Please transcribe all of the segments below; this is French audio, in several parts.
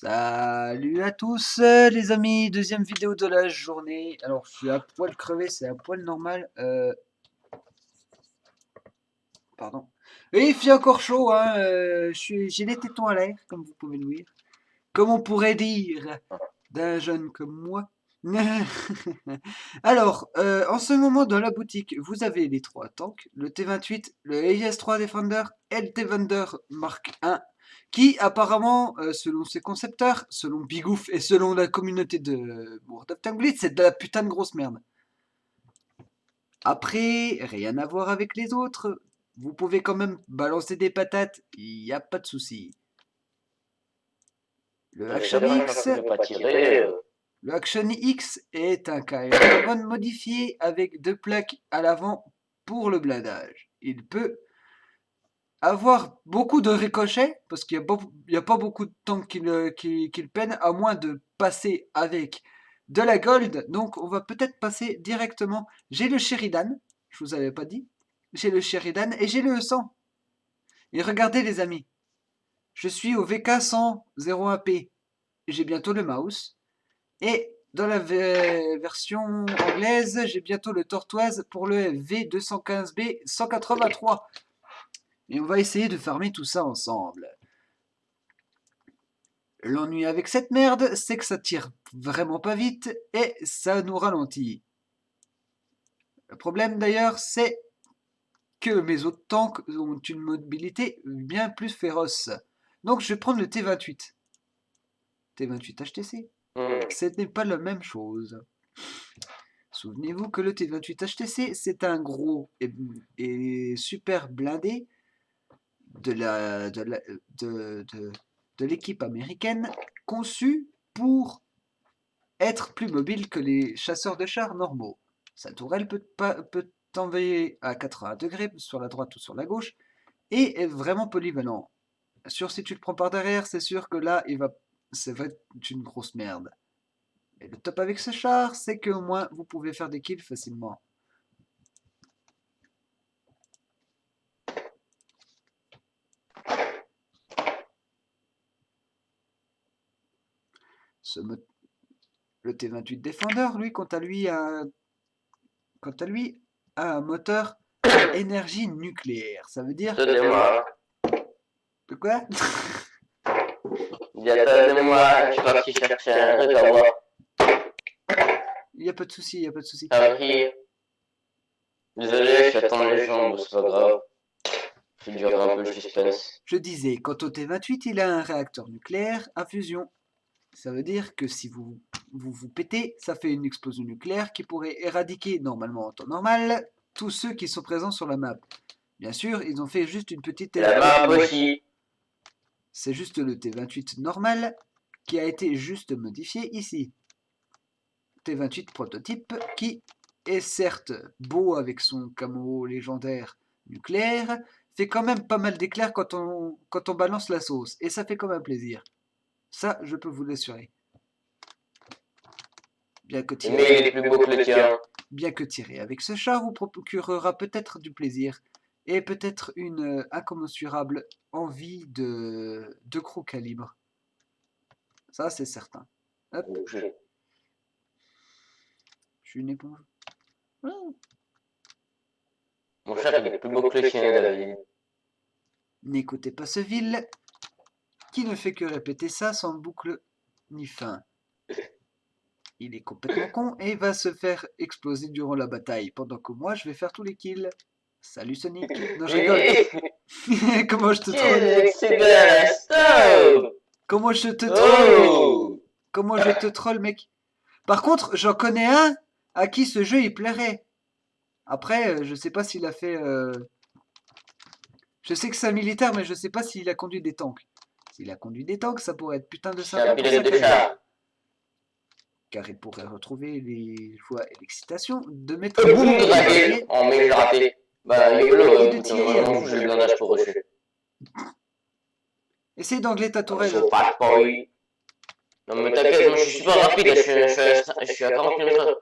Salut à tous les amis, deuxième vidéo de la journée. Alors je suis à poil crevé, c'est à poil normal. Pardon. Et il fait encore chaud, hein. J'ai les tétons à l'air, comme vous pouvez le voir. Comme on pourrait dire d'un jeune comme moi. Alors, en ce moment dans la boutique, vous avez les trois tanks, le T28, le AS3 Defender et le T22 Mark 1, qui apparemment, selon ses concepteurs, selon Bigouf et selon la communauté de World of Tank Blitz, c'est de la putain de grosse merde. Après, rien à voir avec les autres, vous pouvez quand même balancer des patates, il n'y a pas de souci. Le Action X, le Action X est un carbone modifié avec deux plaques à l'avant pour le blindage. Il peut avoir beaucoup de ricochets, parce qu'il n'y a pas beaucoup de tanks qui le peinent, à moins de passer avec de la gold. Donc on va peut-être passer directement. J'ai le Sheridan, je vous avais pas dit. J'ai le Sheridan et j'ai le 100. Et regardez les amis, je suis au VK100 01P. J'ai bientôt le mouse. Et dans la version anglaise, j'ai bientôt le Tortoise pour le V215B 183. Et on va essayer de farmer tout ça ensemble. L'ennui avec cette merde, c'est que ça tire vraiment pas vite et ça nous ralentit. Le problème d'ailleurs, c'est que mes autres tanks ont une mobilité bien plus féroce. Donc je vais prendre le T28. T28 HTC. Ce n'est pas la même chose. Souvenez-vous que le T28 HTC, c'est un gros et super blindé de l'équipe américaine conçu pour être plus mobile que les chasseurs de chars normaux. Sa tourelle peut t'envoyer à 80 degrés sur la droite ou sur la gauche et est vraiment polyvalent. Sûr, si tu le prends par derrière, c'est sûr que là, ça va être une grosse merde. Et le top avec ce char, c'est qu'au moins vous pouvez faire des kills facilement. Le T28 Defender, lui, quant à lui, a un moteur à énergie nucléaire. Ça veut dire... Donnez-moi. De quoi? Donnez-moi, je suis parti chercher un truc à boire. Il n'y a pas de souci, il n'y a pas de souci. Désolé, je t'attends les jambes, c'est pas grave. Je vais durer un peu le suspense. Je disais, quant au T28, il a un réacteur nucléaire à fusion. Ça veut dire que si vous pétez, ça fait une explosion nucléaire qui pourrait éradiquer, normalement en temps normal, tous ceux qui sont présents sur la map. Bien sûr, ils ont fait juste une petite... La map aussi. C'est juste le T28 normal qui a été juste modifié ici. T28 prototype qui est certes beau avec son camo légendaire nucléaire, fait quand même pas mal d'éclairs quand on balance la sauce, et ça fait quand même plaisir. Ça, je peux vous l'assurer. Bien que tirer, mais il est plus beau que le tien. Bien que tirer avec ce char vous procurera peut-être du plaisir, et peut-être une incommensurable envie de gros calibre. Ça, c'est certain. Hop. Je suis une éponge. Mon char, il est plus beau que le tien, David. N'écoutez pas ce vil qui ne fait que répéter ça sans boucle ni fin. Il est complètement con et va se faire exploser durant la bataille, pendant que moi je vais faire tous les kills. Salut Sonic. Non, je rigole. Comment je te troll? Comment je te troll? Comment je te troll, mec? Par contre, j'en connais un à qui ce jeu il plairait. Après, je sais pas s'il a fait... Je sais que c'est un militaire, mais je sais pas s'il a conduit des tanks. S'il a conduit des tanks, ça pourrait être putain de sympa pour sa carrière. Car il pourrait retrouver les joies et l'excitation de mettre un boum de raté. Oh, mais j'ai raté. Bah, et de tirer à boum. J'ai le blindage pour reçu. Essaye d'angler ta tourelle. Non, mais t'inquiète, moi je suis super rapide, je suis à 40 km/h.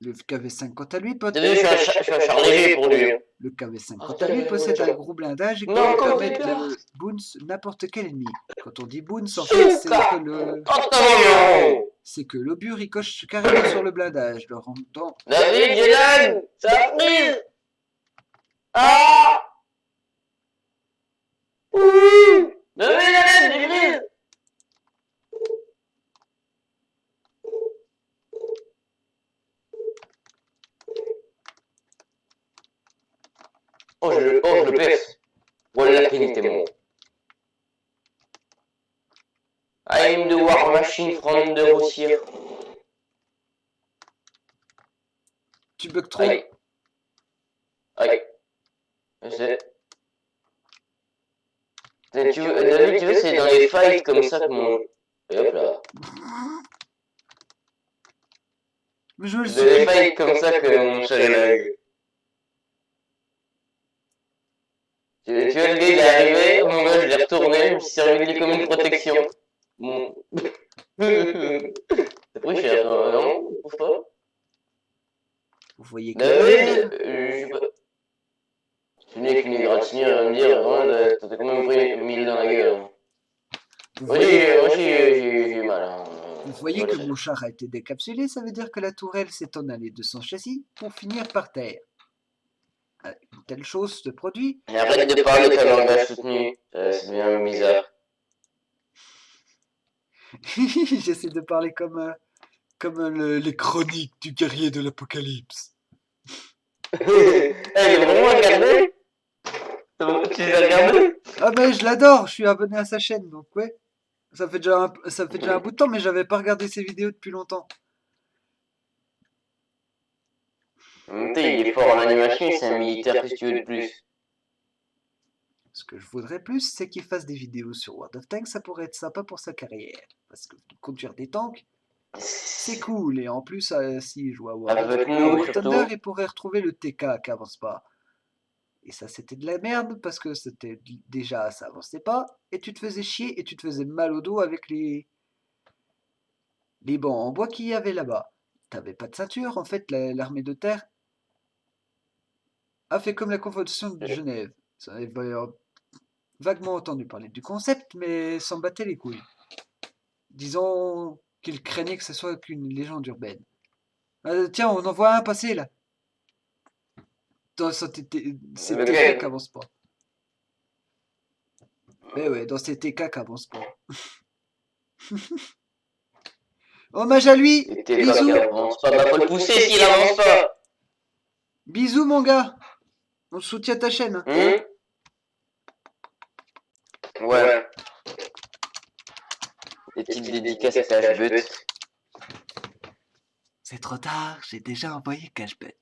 Le KV5 quant à lui peut... T'as vu, je suis un char léger pour lui. Le KV5 quant à lui possède un gros blindage et peut Non, permettre Coca. de bounce n'importe quel ennemi. Quand on dit bounce, en fait, c'est que le... Pantalon. C'est que l'obus ricoche carrément sur le blindage, le rendant... David, j'ai l'âne. Ça a prise. Ah. Ouh. David, j'ai l'âne, j'ai prise. Oh, je le perce. Voilà, finitemo. I am the war machine from the Russia. Tu bugs trop. Aïe. Aïe. Je sais. David, tu veux, c'est dans les fights comme ça que mon... Et hop là. Mais je le C'est dans les suis. fights comme ça que mon chat est lag. Tu vois, le gars, il est arrivé, mon gars, je l'ai retourné, je me suis servi de lui comme une protection. Bon. C'est pris cher, non? Tu trouves pas? Vous voyez que... David, je sais pas. Je suis venu avec une égratignure à me dire, vraiment, t'as quand même pris 1000 dans la gueule. Vous Moi, voyez, j'ai mal. Hein. vous voyez que mon char a été décapsulé, ça veut dire que la tourelle s'est en allée de son châssis pour finir par terre. Une telle chose se produit. Et arrête de parler de ta langage soutenu, ça devient bizarre. J'essaie de parler comme les chroniques du guerrier de l'apocalypse. Elle est vraiment regardée? Tu les as regardées? Ah ben je l'adore, je suis abonné à sa chaîne, donc ouais. Ça fait déjà un bout de temps, mais j'avais pas regardé ses vidéos depuis longtemps. Il est fort en animation, c'est un militaire, qu'est-ce que tu veux de plus? Ce que je voudrais plus, c'est qu'il fasse des vidéos sur World of Tanks, ça pourrait être sympa pour sa carrière. Parce que conduire des tanks, c'est cool. Et en plus, s'il joue à World of Thunder, il pourrait retrouver le TK qui avance pas. Et ça, c'était de la merde, parce que c'était déjà, ça avançait pas, et tu te faisais chier, et tu te faisais mal au dos avec les bancs en bois qu'il y avait là-bas. T'avais pas de ceinture, en fait, l'armée de terre a fait comme la Convention de Genève. Ça avait vaguement entendu parler du concept, mais s'en battait les couilles. Disons qu'il craignait que ce soit qu'une légende urbaine. Tiens, on en voit un passer là. Dans ces TK qui avance pas. Mais ouais, dans ces TK qui avance pas. Hommage à lui. Bisous. Bah, faut le pousser s'il avance pas. Bisous mon gars. On soutient ta chaîne. Ouais. Des petites dédicaces à Cashbut. C'est trop tard, j'ai déjà envoyé Cashbut.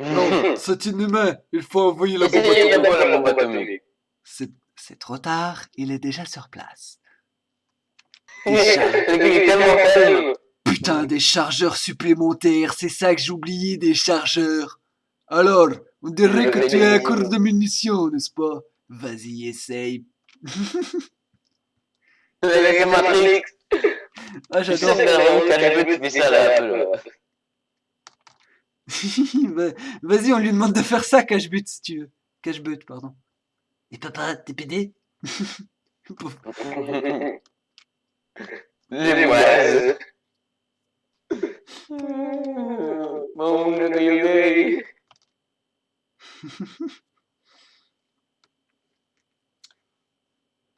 Non, c'est inhumain, il faut envoyer la bombe atomique. C'est trop tard, il est déjà sur place. Putain, des chargeurs supplémentaires, c'est ça que j'oubliais, des chargeurs. Alors, on dirait que tu es un cours de munitions, n'est-ce pas? Vas-y, essaye. C'est Matrix. Ah, j'adore. Vas-y, on lui demande de faire ça, Cashbut, si tu veux. Cashbut, pardon. Et papa, t'es pédé? Les moises.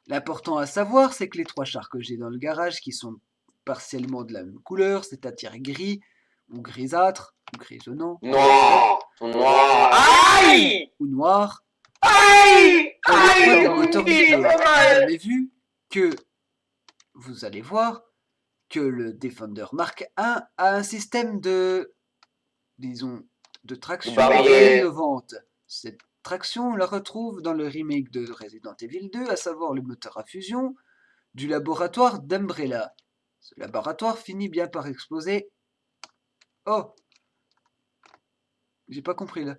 L'important à savoir, c'est que les 3 chars que j'ai dans le garage, qui sont partiellement de la même couleur, c'est-à-dire gris, ou grisâtre, ou grisonnant, Aïe ou noir, aïe des moteurs nucléaires. Vous avez vu que, vous allez voir, que le Defender Mark I a un système de, disons, de traction innovante. Cette traction, on la retrouve dans le remake de Resident Evil 2, à savoir le moteur à fusion du laboratoire d'Umbrella. Ce laboratoire finit bien par exploser. Oh, j'ai pas compris là.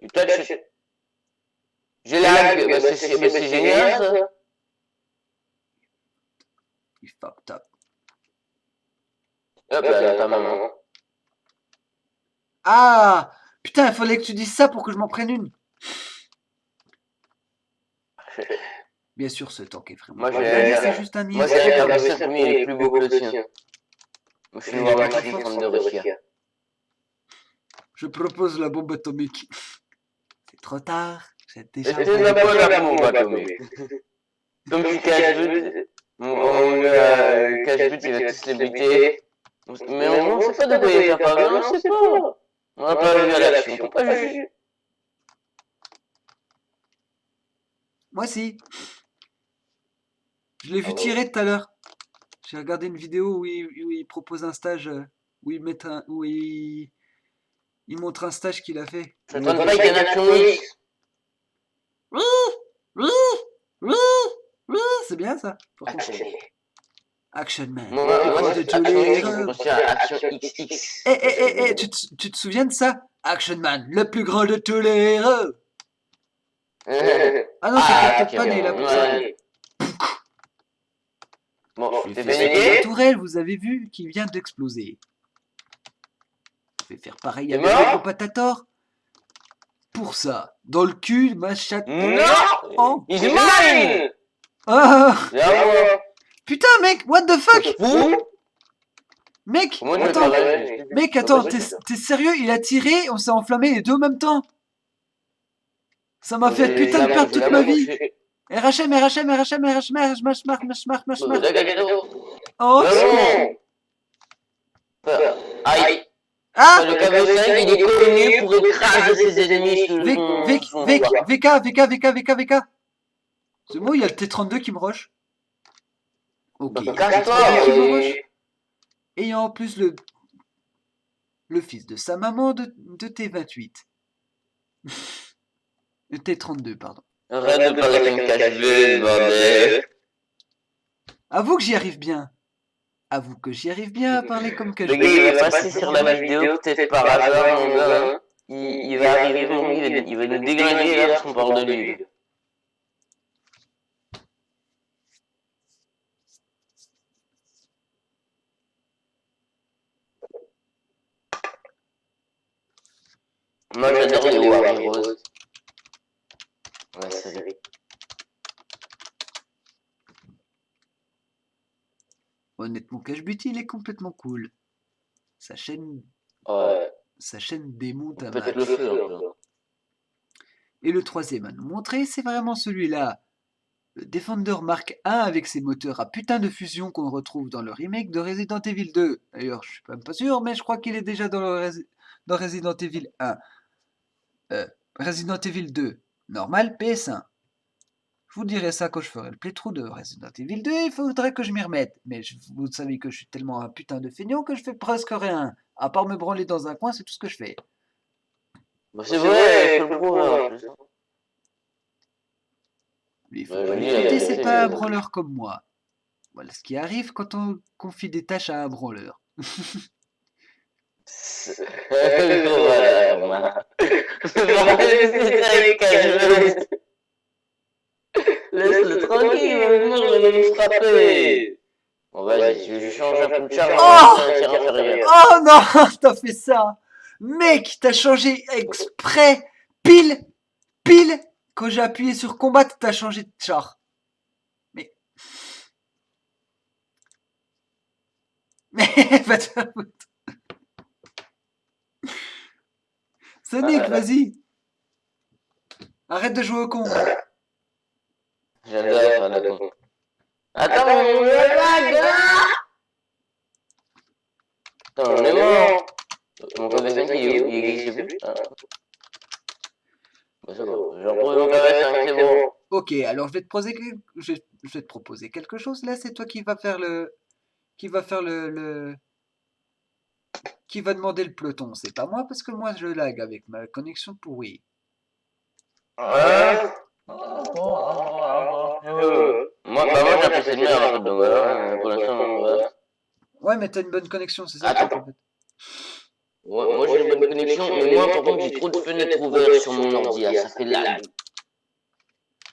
J'ai lag, bah c'est génial ça. Il fucked up. Hop là, ta maman. Ah! Putain, il fallait que tu dises ça pour que je m'en prenne une. Bien sûr, ce tank est vraiment. Moi, C'est juste un moi, niais. c'est un Carl 5 il est plus beau que le sien. Moi, je suis noir magnifique en de Russia. Je propose la bombe atomique. C'est trop tard. J'ai déjà C'était la bonne la bombe atomique. Comme tu cache-but, mon gars, cache-but, il va tous les buter. Mais on sait pas de quoi il est capable, on sait pas. On n'a pas vu à l'action, on peut pas juger. Moi si. Je l'ai vu tirer tout à l'heure. J'ai regardé une vidéo où il propose un stage, où il montre un stage qu'il a fait. Ça te donne pas qu'il y a un action X. C'est bien ça. Action Man. Moi, c'est Action X, je pense à Action XX. Tu te souviens de ça? Action Man, le plus grand de tous les héros. Ah non, c'est Captain Pan, il est là pour ça. Bon, t'es La paniqué? tourelle, vous avez vu, qui vient d'exploser. Je vais faire pareil T'es avec le mort? gros Patator. Pour ça, dans le cul, ma chatte. Non! Oh. He's mine! Ah. Là, moi. Putain, mec, what the fuck? Fou? Mec, Moi, je attends, travaille. mec, attends, t'es sérieux? Il a tiré, on s'est enflammé les deux en même temps. Ça m'a fait putain de perdre toute ma vie. RHM. Oh. Aïe. Ah. Le KV5, il est connu pour écraser ses ennemis VK. C'est moi, il y a le T32 qui me rush. Ok, il y a le Casse-toi! T32 qui me rush. Et il y a en plus le fils de sa maman de T28. Le T32, pardon. Arrête de parler comme cache-vue, bordel. Avoue que j'y arrive bien. Avoue que j'y arrive bien à parler comme que je Le gars, il va passer sur la vidéo, peut-être par hasard, mon gars. Il va arriver, mon gars, il va nous déglinguer là parce qu'on parle de lui. Moi, j'adore les War Heroes. La série. Honnêtement, Cache-But, il est complètement cool. Sa chaîne démonte un match. Peut-être le feu un peu. Et le troisième à nous montrer, c'est vraiment celui-là. Le Defender Mark 1 avec ses moteurs à putain de fusion qu'on retrouve dans le remake de Resident Evil 2. D'ailleurs, je suis même pas sûr, mais je crois qu'il est déjà dans Resident Evil 1. Resident Evil 2, normal, PS1. Je vous dirai ça quand je ferai le playthrough de Resident Evil 2, il faudrait que je m'y remette. Mais vous savez que je suis tellement un putain de feignant que je fais presque rien. À part me branler dans un coin, c'est tout ce que je fais. Bah, c'est vrai, faut le prouver en plus. Il faut l'écouter, c'est pas un branleur comme moi. Voilà ce qui arrive quand on confie des tâches à un branleur. Voilà, Romain. Laisse-le tranquille, moi je vais nous frapper. Bon, vas-y, je change un peu de charge. Oh non, t'as fait ça. Mec, t'as changé exprès. Pile, quand j'ai appuyé sur combattre, t'as changé de char. Mais va te faire foutre. Sonic, vas-y. Arrête de jouer au con. J'adore faire la con. Attends, on est là, attends, on est mort. Mon KV5 il est où? Il existe plus? Ah. Bah, c'est bon. J'ai repris mon KV5, c'est bon. Ok, alors je vais te proposer quelque chose. Là, c'est toi qui va faire qui va demander le peloton. C'est pas moi parce que moi je lag avec ma connexion pourrie. Ouais. Moi, j'ai un PC de merde, donc voilà, pour l'instant, voilà. Ouais, mais t'as une bonne connexion, c'est ça? Attends. En fait. Ouais, moi j'ai une bonne connexion, mais moi par contre j'ai trop de fenêtres ouvertes sur mon ordi, ça fait lag.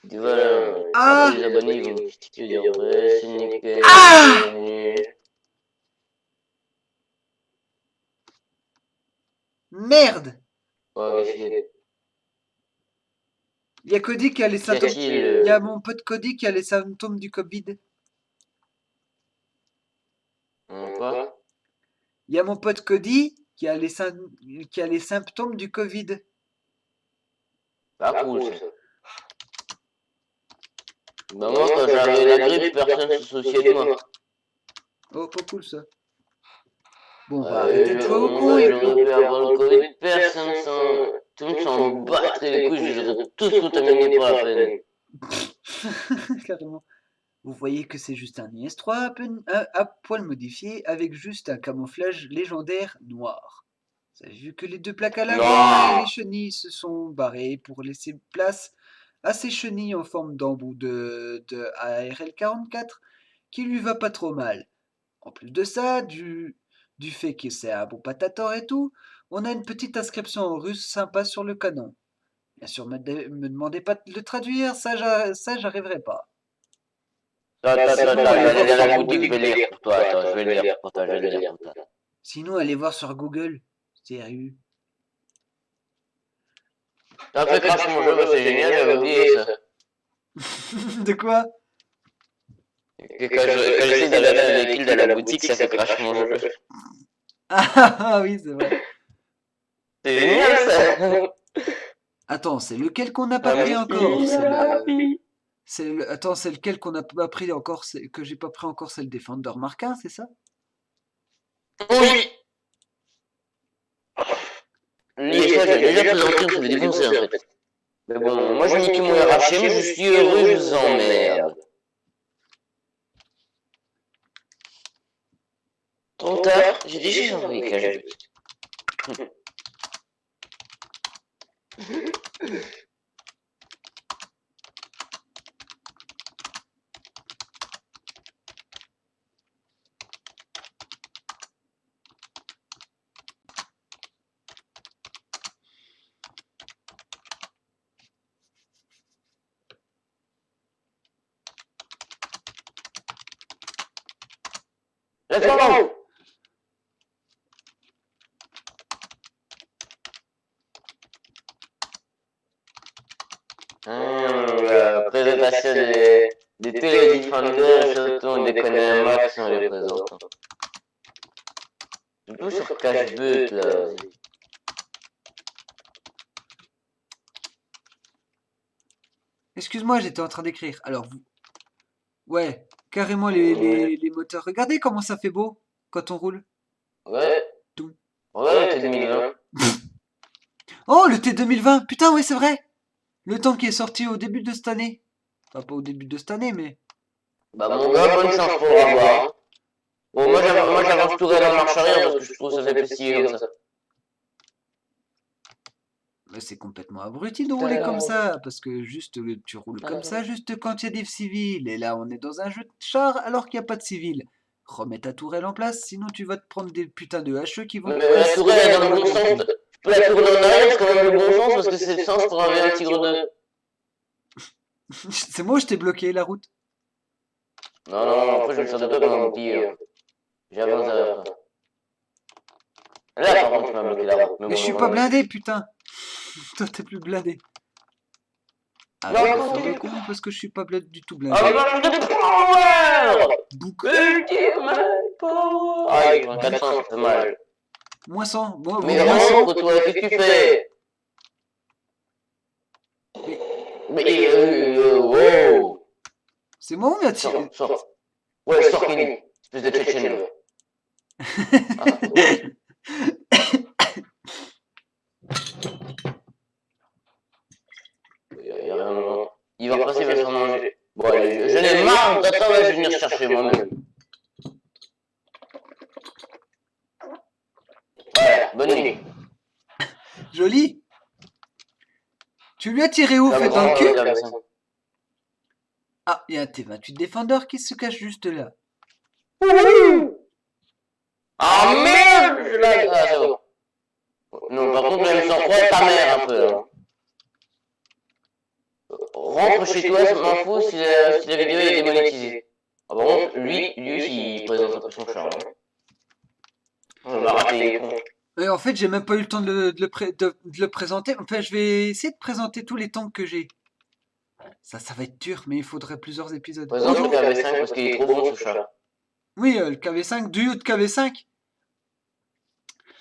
Voilà, après les abonnés ils vont te dire ouais, c'est nickel. Merde! Ouais, qu'est-ce Il y a Cody qui a les qu'il y symptômes. a-t-il Il y a mon pote Cody qui a les symptômes du Covid. Quoi? Il y a mon pote Cody qui a qui a les symptômes du Covid. Pas cool, ça. Bah moi, quand j'avais la grippe, personne se souciait de moi. Oh, pas cool ça. Bon, on va arrêter de jouer au con. Moi, j'aurais pu avoir le Covid, personne s'en... Tout le monde s'en battrait les couilles, je les aurais tous contaminés pour la peine. Carrément. Vous voyez que c'est juste un IS-3 à poil modifié avec juste un camouflage légendaire noir. Vous avez vu que les deux plaques à l'avant et les chenilles se sont barrées pour laisser place à ces chenilles en forme d'embout de ARL-44 qui lui va pas trop mal. En plus de ça, du fait que c'est un bon patator et tout, on a une petite inscription en russe sympa sur le canon. Bien sûr, me demandez pas de le traduire, ça j'arriverai pas. Attends, j'allais à la boutique, je vais le lire pour toi, attends, je vais le lire pour toi, je vais le lire pour toi. Sinon, allez voir sur Google. Sérieux. T'as fait crash mon jeu, c'est génial, j'avais oublié ça. De quoi? Quand j'essaie d'arriver les kills de la boutique, ça fait crash mon jeu. Ah oui, c'est vrai. C'est génial ça. Attends, c'est lequel qu'on n'a pas pris encore? Attends, c'est lequel qu'on n'a pas pris encore? Que j'ai pas pris encore, c'est le Defender Mark 1, c'est ça? Oui. L'ISA, j'ai déjà présenté, on s'est défoncé en fait. Mais bon, moi j'ai niqué mon RHM, je suis heureux, je vous emmerde. Trop tard, j'ai déjà envoyé cache. Let's go! La présentation des télédéfendeurs, surtout on déconne un max si on les présente. Surtout sur cache-but là. Excuse-moi, j'étais en train d'écrire. Alors, ouais, carrément les moteurs. Regardez comment ça fait beau quand on roule. Ouais. Tout. Ouais, t'es 2020. Oh, le T2020! Putain, oui, c'est vrai! Le temps qui est sorti au début de cette année. Enfin, pas au début de cette année, mais... Bah mon gars, bonne chance pour l'avoir. Hein. Bon, moi j'avance tout à la marche arrière parce que je trouve que ça fait plaisir comme ça. Mais c'est complètement abruti de rouler comme ça, parce que juste tu roules comme ça juste quand il y a des civils. Et là, on est dans un jeu de char alors qu'il n'y a pas de civils. Remets ta tourelle en place, sinon tu vas te prendre des putains de HE qui vont... Mais la tourelle est dans le bon sens. Tu peux la tourner en arrière, c'est quand même le bon sens parce que c'est le sens pour enlever un petit grenouille. C'est moi, je t'ai bloqué la route. Non, après je me sers de toi comme un petit. J'avance derrière toi. Là, par contre, tu m'as bloqué la route. Mais je suis pas blindé, putain. Toi, t'es plus blindé. Ah non, ouais, non, faire le con parce que je suis pas du tout blindé. Ah, bah, de power! Ultimate Power! Ah, il prend 400, ça fait mal. Moins 100. Bon, Mais moins 100. rentre, toi, qu'est-ce que tu fais? Mais, wow! C'est moi ou m'a tiré? Sors. Ouais, sors, Kenny. Espèce de Tchétchène. Il va repasser, il va se manger. Bon, allez, je n'ai marre d'attendre, je vais venir chercher moi-même. Voilà, bonne nuit. Joli. Tu lui as tiré où, fait dans le cul? Ah, il y a un T28 Defender qui se cache juste là. Ah merde, je l'ai. Ah, c'est bon. Non, par contre, même sans croire ta mère un peu. Hein. Rentre chez toi, je m'en fous si la vidéo est démonétisée. Ah, par contre, lui aussi, il présente un peu son charme. Hein. On va rater les cons. Et en fait, j'ai même pas eu le temps de le présenter. Enfin, je vais essayer de présenter tous les tanks que j'ai. Ça va être dur, mais il faudrait plusieurs épisodes. Par exemple, le KV5 parce qu'il est trop bon ce chat. Oui, le KV5, duo de KV5.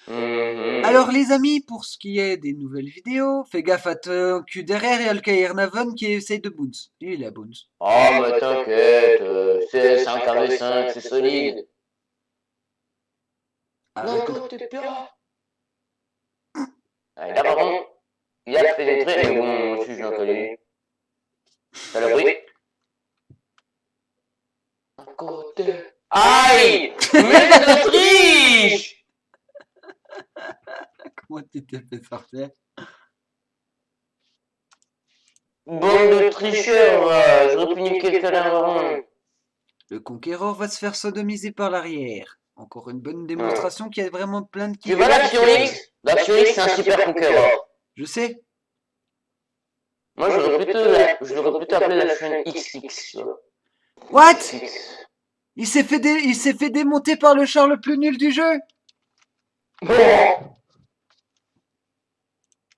Mhm. Alors les amis, pour ce qui est des nouvelles vidéos, fais gaffe à ton cul derrière, il y a le Kair Navon qui essaye de bounce. Il a bounce. Oh, mais t'inquiète, c'est un KV5, c'est solide. Avec Non, t'es bien. Ah, là, par contre, il a pénétré, mais bon, moi aussi, je l'ai connu. T'as le bruit? À côté. Aïe! Mais de triche! Comment tu t'es fait sortir? Bande de tricheurs, va. J'aurais pu niquer le cadavre. Le conquérant va se faire sodomiser par l'arrière. Encore une bonne démonstration qu'il y a vraiment plein de Tu vois l'action X? L'action X, c'est un super conquérant. Je sais. Moi, j'aurais plutôt appelé la chaîne XX, tu vois. What? Il s'est fait démonter par le char le plus nul du jeu.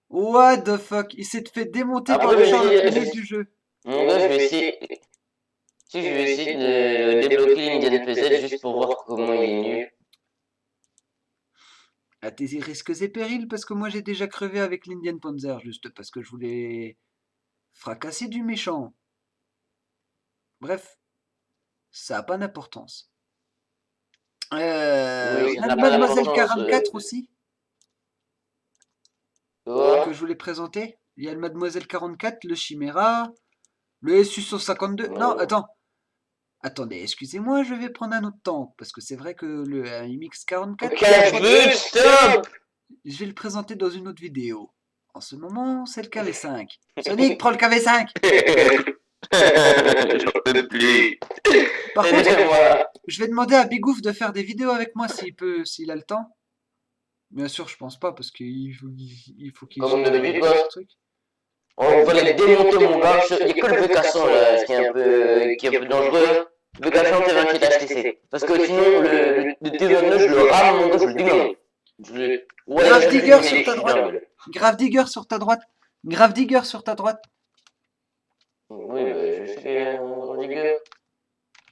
What the fuck? Il s'est fait démonter par le char le plus nul du jeu. Mon gars, je vais essayer. Si je vais essayer de débloquer l'Indian PZ juste pour voir comment il est nul. À tes risques et périls, parce que moi j'ai déjà crevé avec l'Indian Panzer, juste parce que je voulais fracasser du méchant. Bref, ça n'a pas d'importance. Oui, On ça a n'a le pas Mademoiselle d'importance, 44 aussi, Quoi? que je voulais présenter. Il y a le Mademoiselle 44, le Chimera, le SU-152. Non, attends. Attendez, excusez-moi, je vais prendre un autre tank, parce que c'est vrai que le MX-44... Cache-but, stop! Je vais le présenter dans une autre vidéo. En ce moment, c'est le KV5. Sonic, prends le KV5! J'en peux plus. Par contre, Aidez-moi. je vais demander à Bigouf de faire des vidéos avec moi s'il a le temps. Bien sûr, je pense pas, parce qu'il faut qu'il Comme gère d'habitude, quoi. ce truc. On va les démonter, mon gars. Il n'y a que le VK100 là, ce qui est un peu dangereux. VK100 T28 HTC. Parce que sinon, le T29, je le rame, mon gars, je le démonte. Ouais, Grave je Digger suis sur ta droite. dingue. Grave Digger sur ta droite. Grave Digger sur ta droite. Oui, bah, je sais qu'il y a un Grand Digger.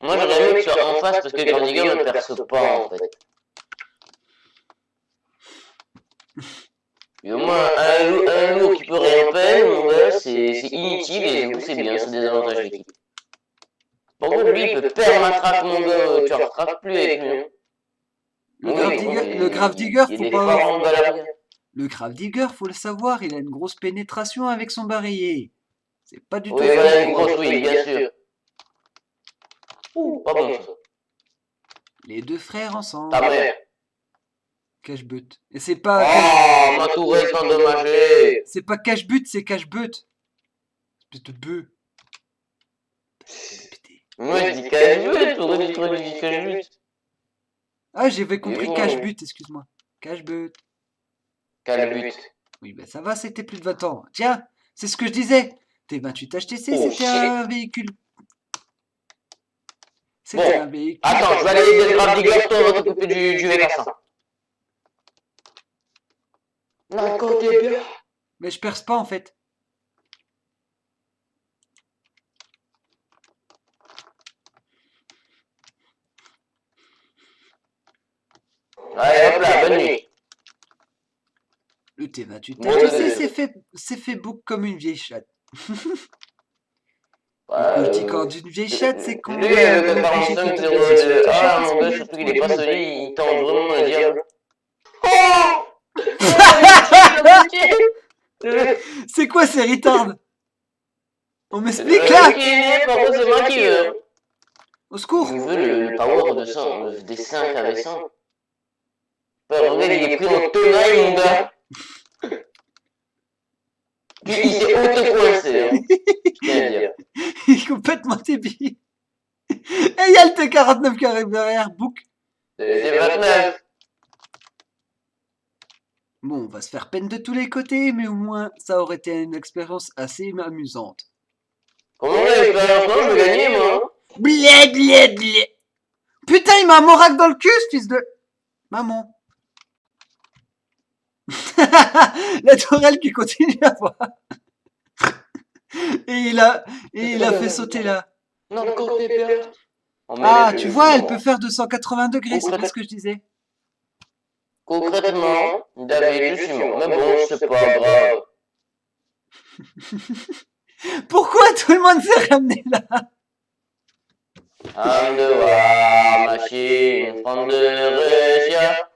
Moi, j'aurais aimé que ce soit en face parce que Grand Digger ne perce pas, en fait. Et au moins, un lourd qui peut rien faire, mon gars, c'est inutile et du coup, c'est bien, c'est des avantages d'équipe. Par contre, lui, il peut perdre ma traque, mon gars, tu en rattrapes plus avec lui. Hein. Le Grave Digger, il y a faut des pas... phares en galère. Le Grave Digger, faut le savoir, il a une grosse pénétration avec son barillet. C'est pas du tout... Oui, voilà, une grosse, oui, bien sûr. Ouh, pas bon, ça. Les deux frères ensemble. Ta mère. Cache-but. Et c'est pas... Oh, ma tourelle endommagée. C'est pas cache-but, c'est cache-but. Espèce de bœuf. Moi, je dis cache-but, t'aurais dit cache-but. Ah, j'avais compris cache-but, excuse-moi. Cache-but. Cache-but. Oui, ben ça va, c'était plus de 20 ans. Tiens, c'est ce que je disais. T28 HTC, c'était un véhicule. C'était un véhicule. Attends, je vais aller aider le Grave Digger, toi, on va t'occuper du VK100. Non, côté bien. Mais je perce pas en fait. Allez, hop là, bonne nuit. Le T28 HTC s'est fait bouc comme une vieille chatte. Quand je dis quand une vieille chatte, c'est qu'on... Lui, avec le 45-02. Ah, mon gars, surtout qu'il est pas solide, il tente vraiment le diable. C'est quoi ces retards? On m'explique là? Par contre, c'est moi qui veux. Au secours! Il veut le power de 100, des 5 avec 100. Mon gars, il est pris en tenaille, mon gars. Il s'est auto-coincé, hein. Je tiens à dire. Il est complètement débile. Et il y a le T49 qui arrive derrière, bouc. C'est 29. Bon, on va se faire peine de tous les côtés, mais au moins, ça aurait été une expérience assez amusante. Comment l'expérience? Non, je veux gagner, moi. Blé, blé, blé. Putain, il m'a un morac dans le cul, ce fils de... Maman. La tourelle qui continue à voir. Et il a fait sauter là. Non, côté père. Ah, tu vois, elle peut faire 280 degrés, c'est bien ce que je disais. Concrètement, David, je suis mort. Mais bon, c'est pas grave. Pourquoi tout le monde s'est ramené là? Un devoir, machine, prendre de Russia.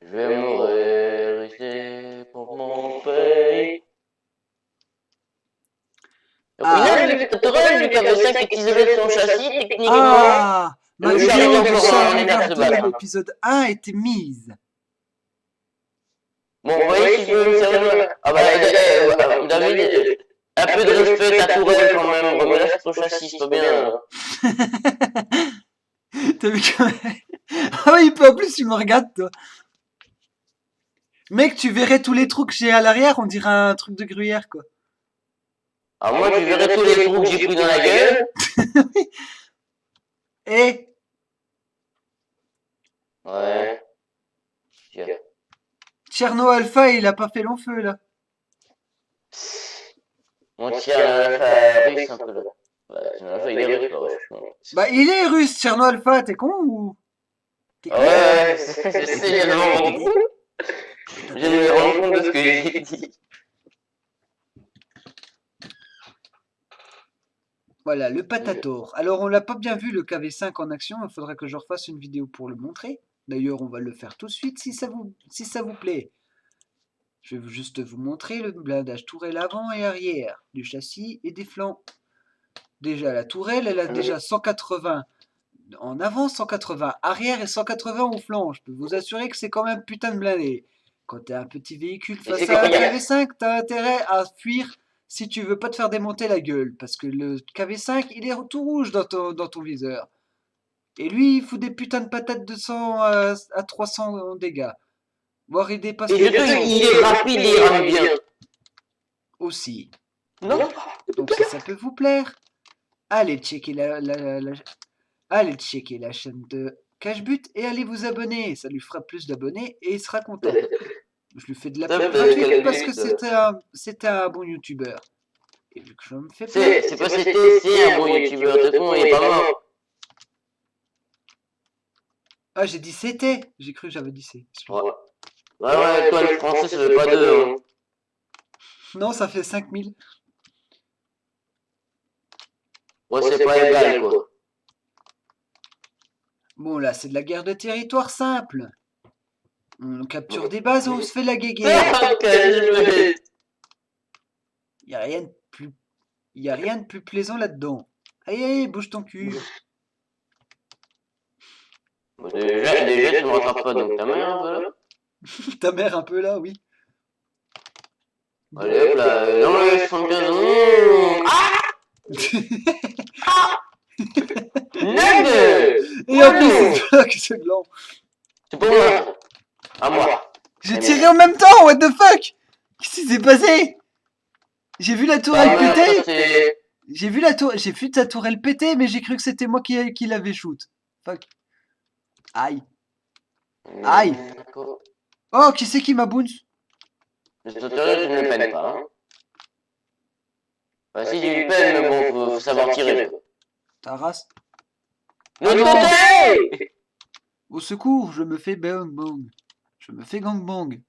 Je vais mourir ici pour mon pays. Au final, le Victorin, du KV5 est isolé de son châssis, techniquement. Ah, ma le vidéo chariot du pour char un énergie de Ricardo, balle. l'épisode 1 était mise. Bon, vous voyez si je peux me servir. Ah bah, David, un peu de respect, ta tourelle quand même. Remets-la sur ton châssis, c'est pas bien. T'as vu quand même? Ah oui, en plus, tu me regardes, toi. Mec, tu verrais tous les trous que j'ai à l'arrière, on dirait un truc de gruyère, quoi. Ah, moi, tu verrais tous les trous que j'ai pris dans la gueule. Et Ouais. Cherno Alpha, il a pas fait long feu, là. On tire l'alpha russe un peu là. Ouais, l'alpha il est russe là, ouais. Bah, il est russe, Cherno Alpha, t'es con ou... T'es con? Ouais, je sais, j'ai rendu compte. Je me rends compte de ce que j'ai dit. Voilà, le Patator. Alors, on l'a pas bien vu, le KV5 en action. Il faudra que je refasse une vidéo pour le montrer. D'ailleurs, on va le faire tout de suite si ça vous plaît. Je vais juste vous montrer le blindage tourelle avant et arrière du châssis et des flancs. Déjà, la tourelle, elle a déjà 180 en avant, 180 arrière et 180 au flanc. Je peux vous assurer que c'est quand même putain de blindé. Quand t'es un petit véhicule face à un KV5, t'as intérêt à fuir si tu veux pas te faire démonter la gueule. Parce que le KV5, il est tout rouge dans ton viseur. Et lui, il fout des putains de patates de 100 à 300 dégâts. Voire il dépasse les 400. Il est rapide et il rame bien. Aussi. Non. Donc si ça peut vous plaire, allez checker allez checker la chaîne de Cashbut et allez vous abonner. Ça lui fera plus d'abonnés et il sera content. Je lui fais de la pub gratuite parce que c'était un bon youtubeur. Et vu que je me fais plaisir. C'est pas c'est un bon youtubeur, de con, il est pas mort. Ah, j'ai dit c'était. J'ai cru que j'avais dit c'est. Ouais, toi le français ça fait pas deux. Hein. Non, ça fait 5000. Ouais, c'est pas égal quoi. Bon, là, c'est de la guerre de territoire simple. On capture des bases, on se fait la guéguerre. Il n'y a rien de plus plaisant là-dedans. Aïe, aïe, bouge ton cul. Déjà, tu me rattrapes pas, donc ta mère un peu là. Ta mère un peu là, oui. Allez hop là, dans le 75 ans. Ah Nug. Et en plus, c'est bloque ce gland. C'est pour moi. À moi. J'ai tiré en même temps, what the fuck? Qu'est-ce qui s'est passé? J'ai vu la tourelle péter. J'ai vu ta tourelle péter, mais j'ai cru que c'était moi qui l'avais shoot. Fuck. Aïe. Aïe. Oh, qui c'est qui m'a bounce? Je te dirais, je ne peine pas. Hein. Bah si j'ai eu peine, mais bon, faut savoir tirer. Ta race. Notre côté. Au secours, je me fais bang bang. Je me fais gang bang.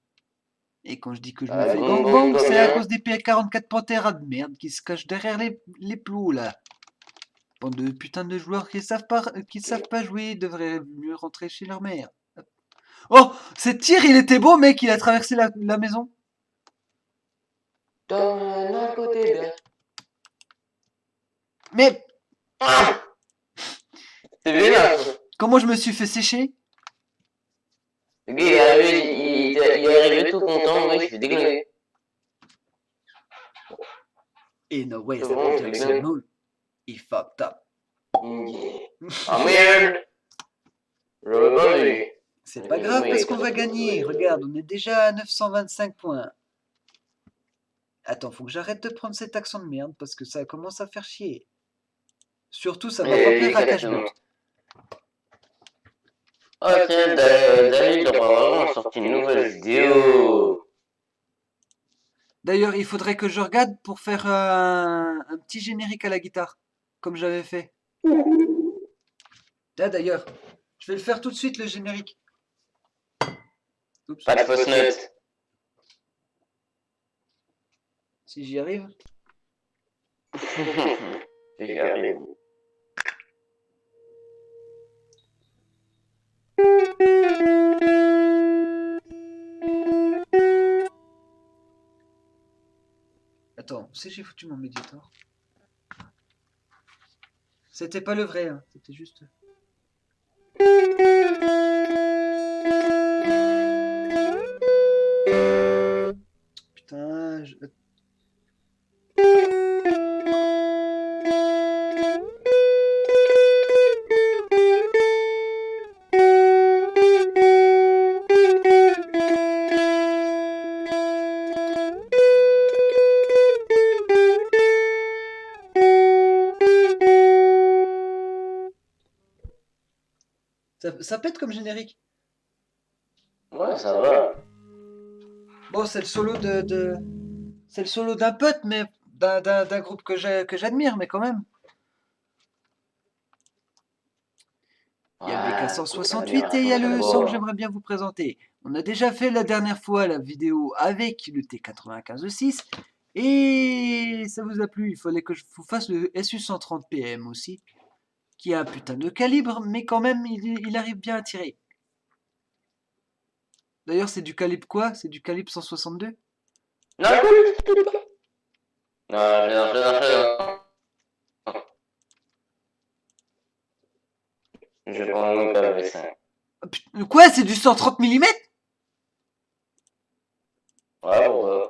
Et quand je dis que je me fais gang bang, c'est à cause des PR44 Panthera de merde qui se cachent derrière les plots là. Bande de putains de joueurs qui savent pas jouer devraient mieux rentrer chez leur mère. Oh, ce tir, il était beau, mec, il a traversé la maison. D'un côté bien. Mais... Ah, c'est bien. Comment je me suis fait sécher? Le gars, il est arrivé tout content, ouais, il s'est déglingué. In a way, that move, he fucked up. Ah merde. J'aurais pas vu. C'est pas grave parce qu'on va gagner. Regarde, on est déjà à 925 points. Attends, faut que j'arrête de prendre cet accent de merde parce que ça commence à faire chier. Surtout, ça va pas plaire à Cashbut. Ah tiens, David aura vraiment sorti une nouvelle vidéo. D'ailleurs, il faudrait que je regarde pour faire un petit générique à la guitare, comme j'avais fait. Là, d'ailleurs, je vais le faire tout de suite, le générique. Oups. Pas de fausse note. Si j'y arrive. J'y arrive. Attends, où c'est que j'ai foutu mon médiator? C'était pas le vrai, hein, c'était juste... Putain, ça pète comme générique. Ouais, ça va. Bon, c'est le solo c'est le solo d'un pote, mais d'un groupe que j'admire, mais quand même. Il y a BK168 et il y a le son que j'aimerais bien vous présenter. On a déjà fait la dernière fois la vidéo avec le T95-6 et ça vous a plu. Il fallait que je vous fasse le SU130 PM aussi, qui a un putain de calibre, mais quand même il arrive bien à tirer. D'ailleurs, c'est du calibre quoi? C'est du calibre 162? Non, non. Je prends un autre avec ça. Quoi? C'est du 130 mm? Ouais, bon,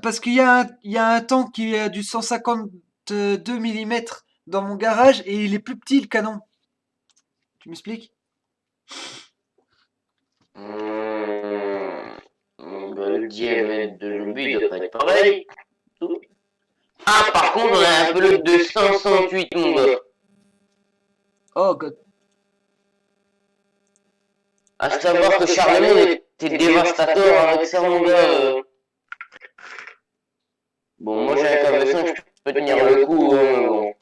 Parce qu'il y a un tank qui a du 152 mm dans mon garage et il est plus petit le canon. Tu m'expliques? Le diamètre de l'obus doit pas être pareil. Ah, par contre, on a un peu le 268, mon gars. Oh god. À savoir que Charlemagne était dévastateur avec ça, mon gars. Bon, moi j'ai un KV5, je peux tenir le coup, mais bon.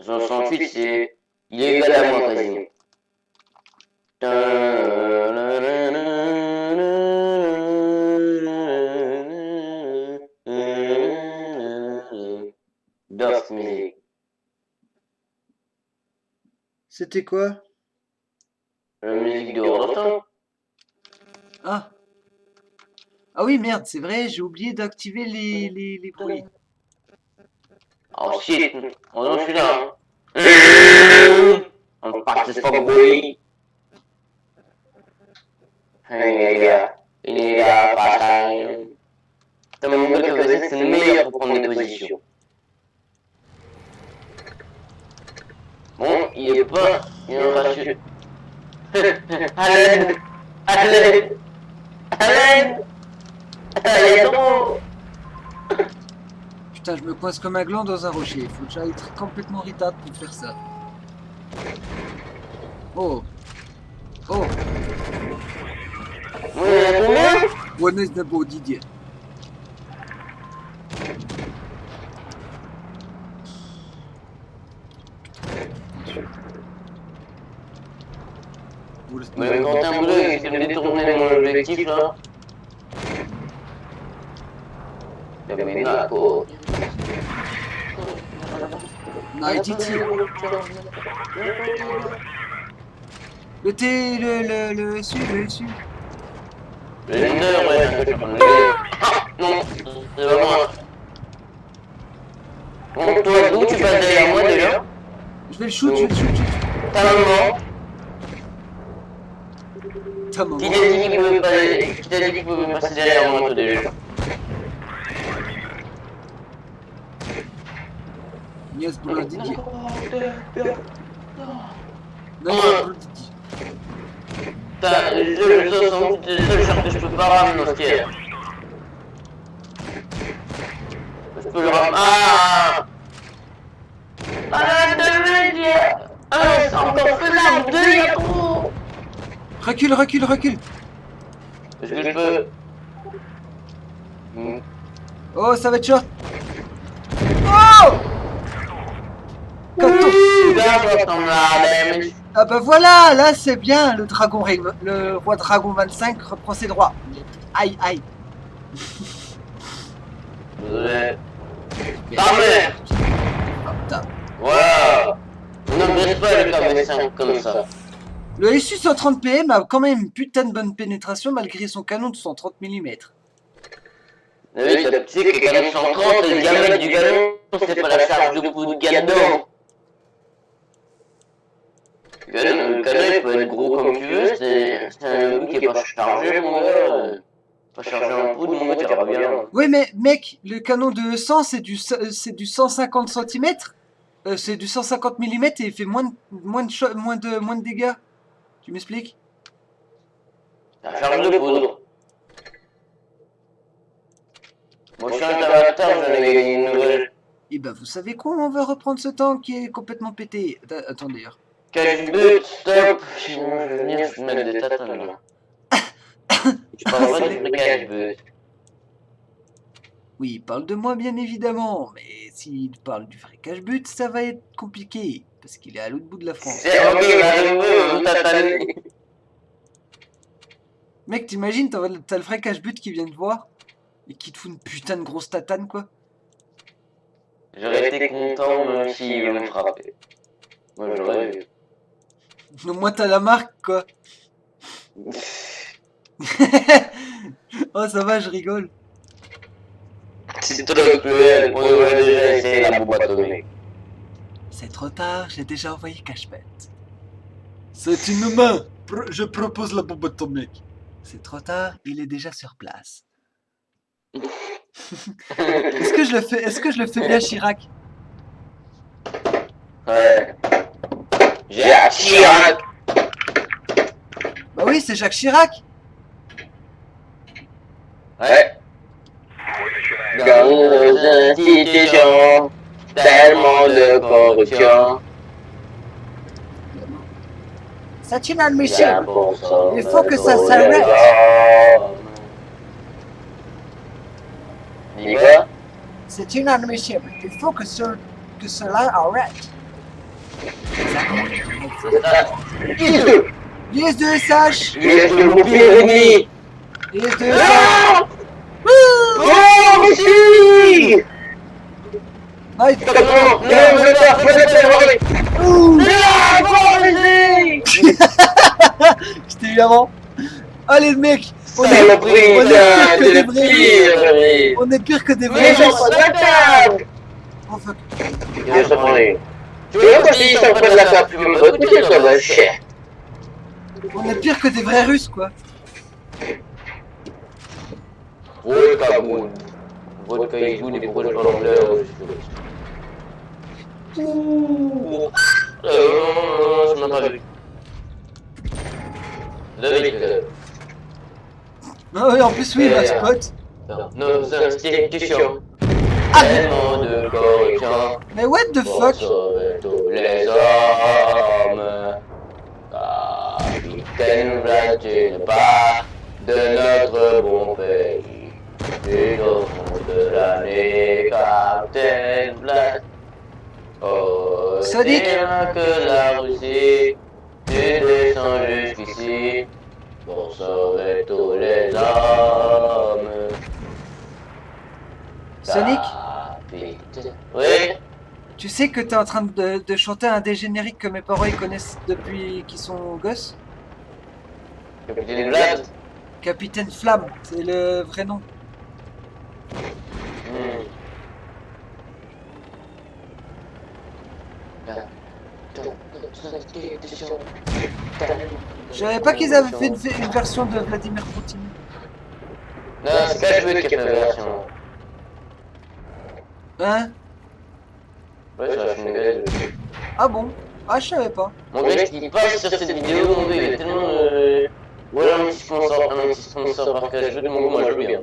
168, c'est... Il est égal à moi, quasiment. Daft Music. C'était quoi? La musique de Roland. Ah. Ah oui, merde, c'est vrai, j'ai oublié d'activer les bruits. Oh shit, oh non, je suis là. Hein. On part de fuckboy. Hey les gars, pas ça. T'as mon gars que c'est le meilleur pour prendre des positions. Bon, il est pas... Il est en ratio. À l'aide. À l'aide. À l'aide. Il est trop. Putain, je me coince comme un gland dans un rocher. Il faut que j'aille complètement retard pour faire ça. Oh. Oh. Ouais, combien? One is the beau Didier. Mais quand un boulot, il essaie de détourner mon objectif là. Mais Nako. Night It. Le T, le SU, le SU. Le Ender, ouais, un peu, je prends le non, c'est pas moi. Bon, toi, d'où tu passes derrière moi déjà? Je vais le shoot, je vais le shoot. Ta maman. Ta maman. Qui t'a dit qu'il pouvait passer derrière moi, toi déjà? Yes, Boulot Didier. Non, Non. Putain, le seul char que je peux pas ramener dans ce tiers. Je peux le ramener. Ah! Arrête de me dire! Ah, c'est encore faisable, deux, il y a trop! Recule, recule, recule. Est-ce que je peux... Oh, ça va être short. Oh Caton. Ah bah voilà, là c'est bien, le roi dragon 25 reprend ses droits. Aïe, aïe. Désolé. Voilà. On n'abrège pas le KV5 comme ça. Le SU 130 PM a quand même une putain de bonne pénétration malgré son canon de 130 mm. Oui, tu sais que le canon 130, le diamètre du canon, c'est pas la charge de coup de gadon. Le canon, il peut être gros comme tu veux, c'est un obus qui est pas chargé, mon gars. Pas chargé en poudre, mon gars, tu iras bien. Oui, mais mec, le canon de 100, c'est du 150 cm. C'est du 150 mm et il fait moins de dégâts. Tu m'expliques? La charge de poudre. Moi, je suis un tabateur, j'en ai gagné une nouvelle. Et ben, vous savez quoi? On va reprendre ce tank qui est complètement pété. Attendez. Cache but, stop. Sinon, je vais venir te mettre des tatanes là. Tu parles pas du cache but. Oui, il parle de moi bien évidemment, mais s'il parle du vrai cache-but, ça va être compliqué, parce qu'il est à l'autre bout de la France. C'est ok, on tatane. Mec, t'imagines, t'as le vrai cache-but qui vient te voir, et qui te fout une putain de grosse tatane, quoi. J'aurais été content même s'il veut me frapper. Moi j'aurais vu. Au moins t'as la marque, quoi. Oh, ça va, je rigole. C'est trop cruel, on devrait déjà essayer la bombe atomique. C'est trop tard, j'ai déjà envoyé cache-bet. C'est une main. Je propose la bombe atomique. C'est trop tard, il est déjà sur place. Est-ce que je le fais bien, Chirac? Ouais. Jacques Chirac. Bah oui, c'est Jacques Chirac. Ouais. Dans nos institutions, tellement de corruption. C'est inadmissible. Il faut que ça s'arrête. Dis quoi? C'est inadmissible. Il faut que cela arrête. l'IS-2SH. l'IS-2SH. l'IS-2SH. Oh, monsieur! Aïe. Je t'ai eu avant. Allez, mec. On est pire que des vrais. Oh fuck. Tu veux pas si ça prend de la table, tu veux me recruter, ça va cher. On est pire que des vrais Russes, quoi. Vodka Boon. Vodka Igoun et pourquoi je parle anglais non, je m'en pas vu. Ah oui, en plus, oui, ma spot. Nos institutions. Tellement de corruption. Mais what the fuck? Tous les hommes. Capitaine Vlad, tu n'es pas de notre bon pays. Du nom de l'année, Capitaine Vlad. Oh, Sonic. c'est là que la Russie, tu descends jusqu'ici pour sauver tous les hommes. Sonic, oui. tu sais que t'es en train de chanter un des génériques que mes parents ils connaissent depuis qu'ils sont gosses? Capitaine Vlad. Capitaine Flamme, c'est le vrai nom. Je savais pas qu'ils avaient fait une version de Vladimir Poutine. Non, c'est Cache-but qui a fait la version. Hein? Ouais, sur la chaîne de Gaz. Ah bon? Ah, je savais pas. Mon gars, il passe sur cette vidéo, mon gars, il y a tellement de... Voilà un petit sponsor par Cache-but, mon gars, moi je veux bien.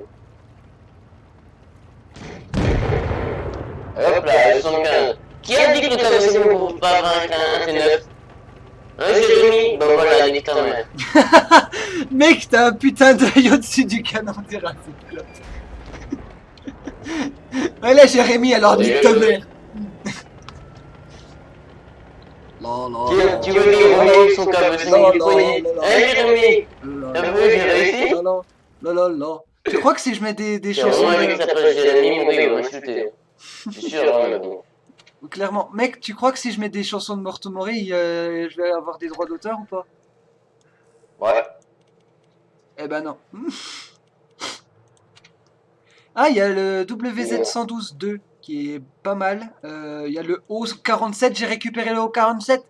Hop là, 75. Qui a dit que t'avais essayé pour pas vaincre un T9? Jérémy, bah voilà, nique ta mère. Mec, t'as un putain d'œil au-dessus du canon des pilote. Ouais, là, Jérémy, alors nique ta mère. Tu veux les rouler son câble, c'est du poignet. Hein, Jérémy? T'as vu, j'ai réussi? Tu crois que si je mets des C'est chansons vraiment un mec qui de... s'appelle Jérémy, mon gars, il va m'insulter. Je suis sûr, hein, mais bon. Clairement, mec, tu crois que si je mets des chansons de Mortomori, je vais avoir des droits d'auteur ou pas? Ouais. Eh ben non. Ah, il y a le WZ112-2 qui est pas mal. Il y a le O47, j'ai récupéré le O47.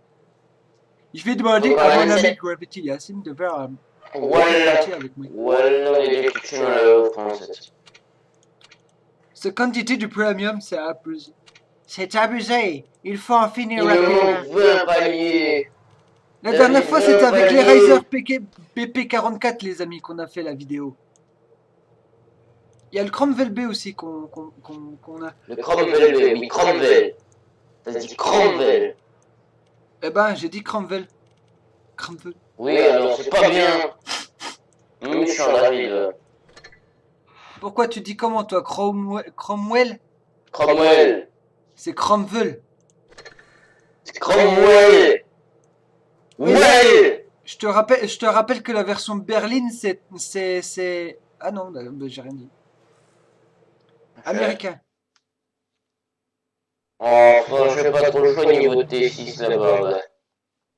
Je vais demander à mon ami Gravity Yacine de faire un partie avec moi. Voilà, il y a des clichés dans la 37. Cette quantité du premium, c'est abusé. C'est abusé. Il faut en finir Il me rapidement. manque 20 paliers. La dernière fois, c'était avec les Razer PP44, les amis, qu'on a fait la vidéo. Il y a le Cromwell B aussi qu'on a. Le Cromwell, oui, Cromwell. T'as dit Cromwell. Eh ben, j'ai dit Cromwell. Cromwell. Oui, alors c'est pas bien. Méchant David. Pourquoi tu dis comment, toi, Cromwell? Cromwell. C'est Cromwell. C'est Cromwell. Ouais. Je te rappelle que la version berline, c'est... Ah non, bah, j'ai rien dit. Américain. Oh, j'ai pas trop le choix niveau de T6 là-bas, ouais.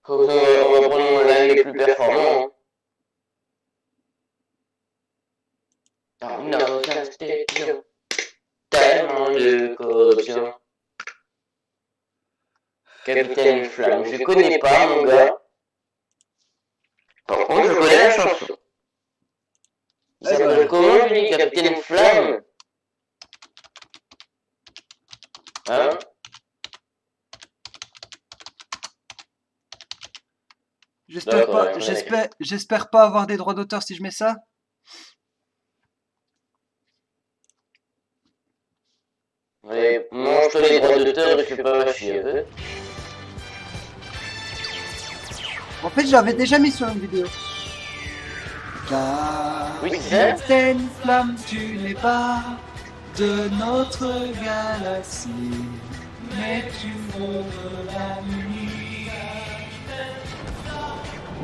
On va prendre l'un des plus performants. Dans nos institutions, tellement de corruption. Capitaine Flamme, je connais pas mon gars. Par contre, je connais la chanson. Il s'appelle comment lui, Capitaine Flamme? Hein? J'espère pas avoir des droits d'auteur si je mets ça. Oui, mange-toi les droits d'auteur et fais pas ma chier. En fait, j'avais déjà mis sur une vidéo. Oui, c'est ça. Capitaine Flamme, tu n'es pas de notre galaxie, mais tu veux la nuit.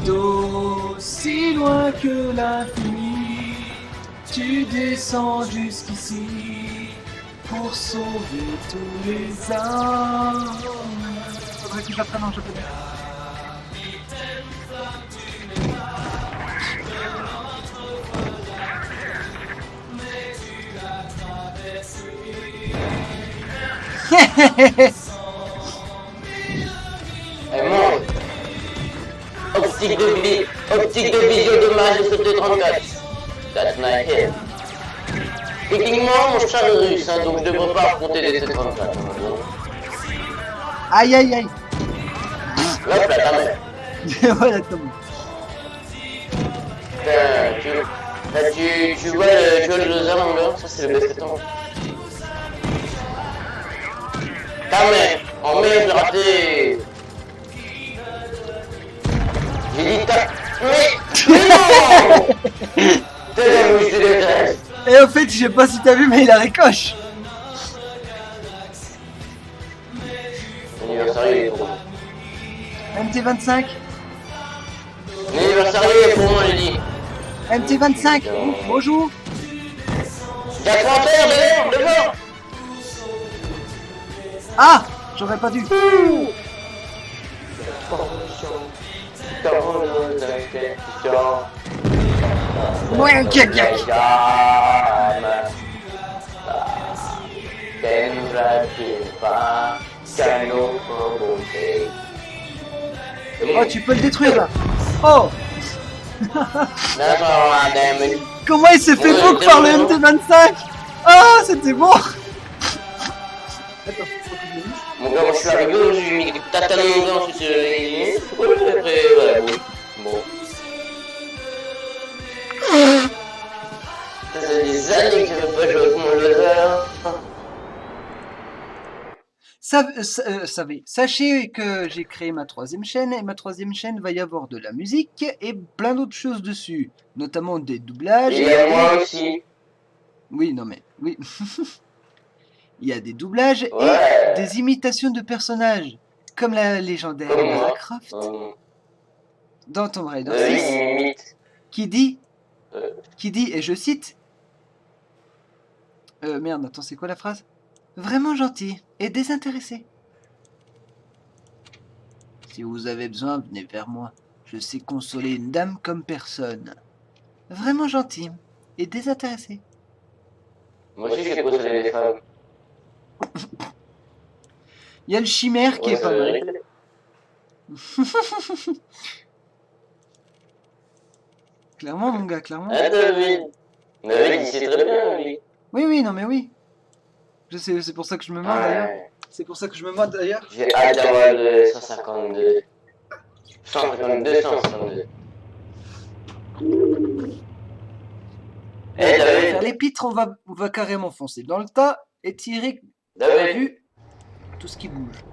D'aussi loin que l'infini, tu descends jusqu'ici pour sauver tous les hommes. Faudrait que j'apprenne en japonais. Elle mange. Optique de vision de magie 34. That's my head. Techniquement, mon char est russe, hein, donc je devrais pas affronter des T-34. Aïe aïe aïe. Là, là, ta mère. Voilà, Tom. Putain, tu vois le jeu de Loza, mon gars? Ça, c'est le best temps. Ta mère. Oh merde, j'ai raté. J'ai dit ta... Mais non. Tellement je te déteste. Et en fait, je sais pas si t'as vu, mais il a récoche. L'anniversaire est pour moi. MT25. L'anniversaire est pour moi, j'ai dit. MT25. Bonjour. Y'a Panthère devant. Ah, j'aurais pas dû. Ouais, ok. Oh, tu peux le détruire là. Oh, comment il s'est fait poke par le MT25. Ah, c'était bon. Attends, mon gars, moi je suis arrivé, j'ai mis t'as tellement bien ensuite pourquoi je l'ai fait voilà, bon. Ça fait des années que je veux pas jouer avec mon laser. Sachez que j'ai créé ma 3e chaîne, et ma 3e chaîne va y avoir de la musique et plein d'autres choses dessus, notamment des doublages. Et moi aussi. Oui, non mais, oui. Il y a des doublages Ouais. et des imitations de personnages, comme la légendaire Comme Lara moi. Croft dans Tomb Raider Oui, 6, limite. qui dit, Euh. et je cite, merde, attends, c'est quoi la phrase? Vraiment gentil et désintéressé. Si vous avez besoin, venez vers moi. Je sais consoler une dame comme personne. Vraiment gentil et désintéressé. Moi aussi, j'ai consolé les femmes. Il y a le chimère qui est pas mal. Clairement, mon gars, clairement. Ah, David, il sait très bien, lui. Oui, non mais oui. Je sais, c'est pour ça que je me moque d'ailleurs. C'est pour ça que je me moque d'ailleurs. J'ai hâte d'avoir le 152. 152, 152. On va faire les pitres, on va carrément foncer dans le tas et tirer à vue tout ce qui bouge.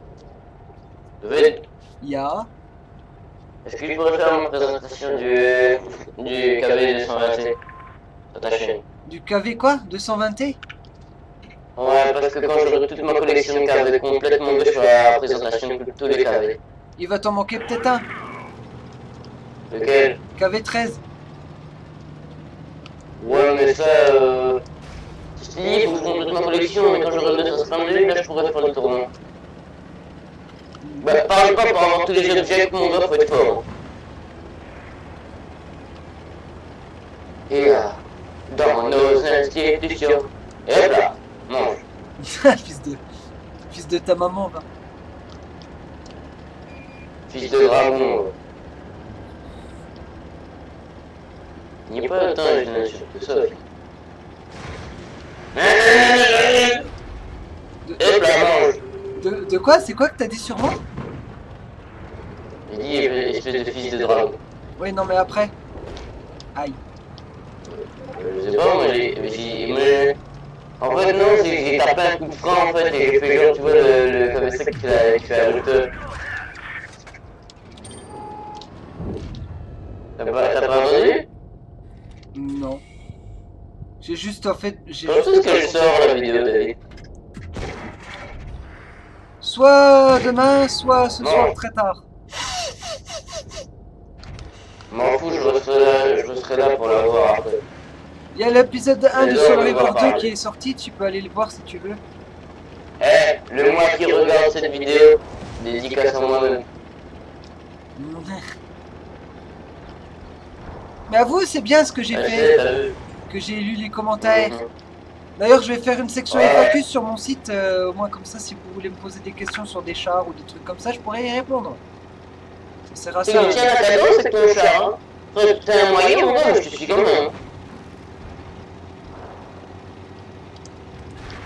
David, Ya. est-ce que tu pourrais faire ma présentation du KV 220 sur ta chaîne? Du KV quoi? 220T? Ouais, parce que quand j'aurai toute ma collection de KV complète, mon gars, je ferai la présentation de tous les KV. Il va t'en manquer peut-être un. Lequel? KV 13. Ouais, mais ça, je t'ai dit, il faut que je complète ma collection, et quand j'aurai le 252, là, je pourrais faire le tournoi. Bah, parle pas pour avoir tous les objets que mon gars, faut être fort. Et là, dans nos institutions, et hop là, mange. Fils de ta maman, va. Fils de dragon. Il n'y a pas de temps, je n'ai sur tout ça. Hop là, mange. De quoi? C'est quoi que t'as dit sur moi? J'ai dit espèce de fils de dragon. Oui, non, mais après. Aïe. Je sais pas, moi j'ai. En fait, non, j'ai tapé un coup de frein en fait et j'ai fait genre, tu vois, le KV5 qui fait la route. T'as pas entendu? Non. J'ai juste en fait. Quand est-ce que je sors la vidéo, David? Soit demain, soit ce soir très tard. M'en fous, je serai là pour la voir après. Il y a l'épisode 1 de Survivor 2 qui est sorti, tu peux aller le voir si tu veux. Eh, le mois qui regarde cette vidéo, dédicace à moi-même. Mais avoue, c'est bien ce que j'ai fait, que j'ai lu les commentaires. D'ailleurs, je vais faire une section FAQ sur mon site, au moins comme ça, si vous voulez me poser des questions sur des chars ou des trucs comme ça, je pourrais y répondre. Ça sert à ça. Tiens, la cadeau, c'est ton char, hein. T'as un moyen, mon gars, je te suis quand même.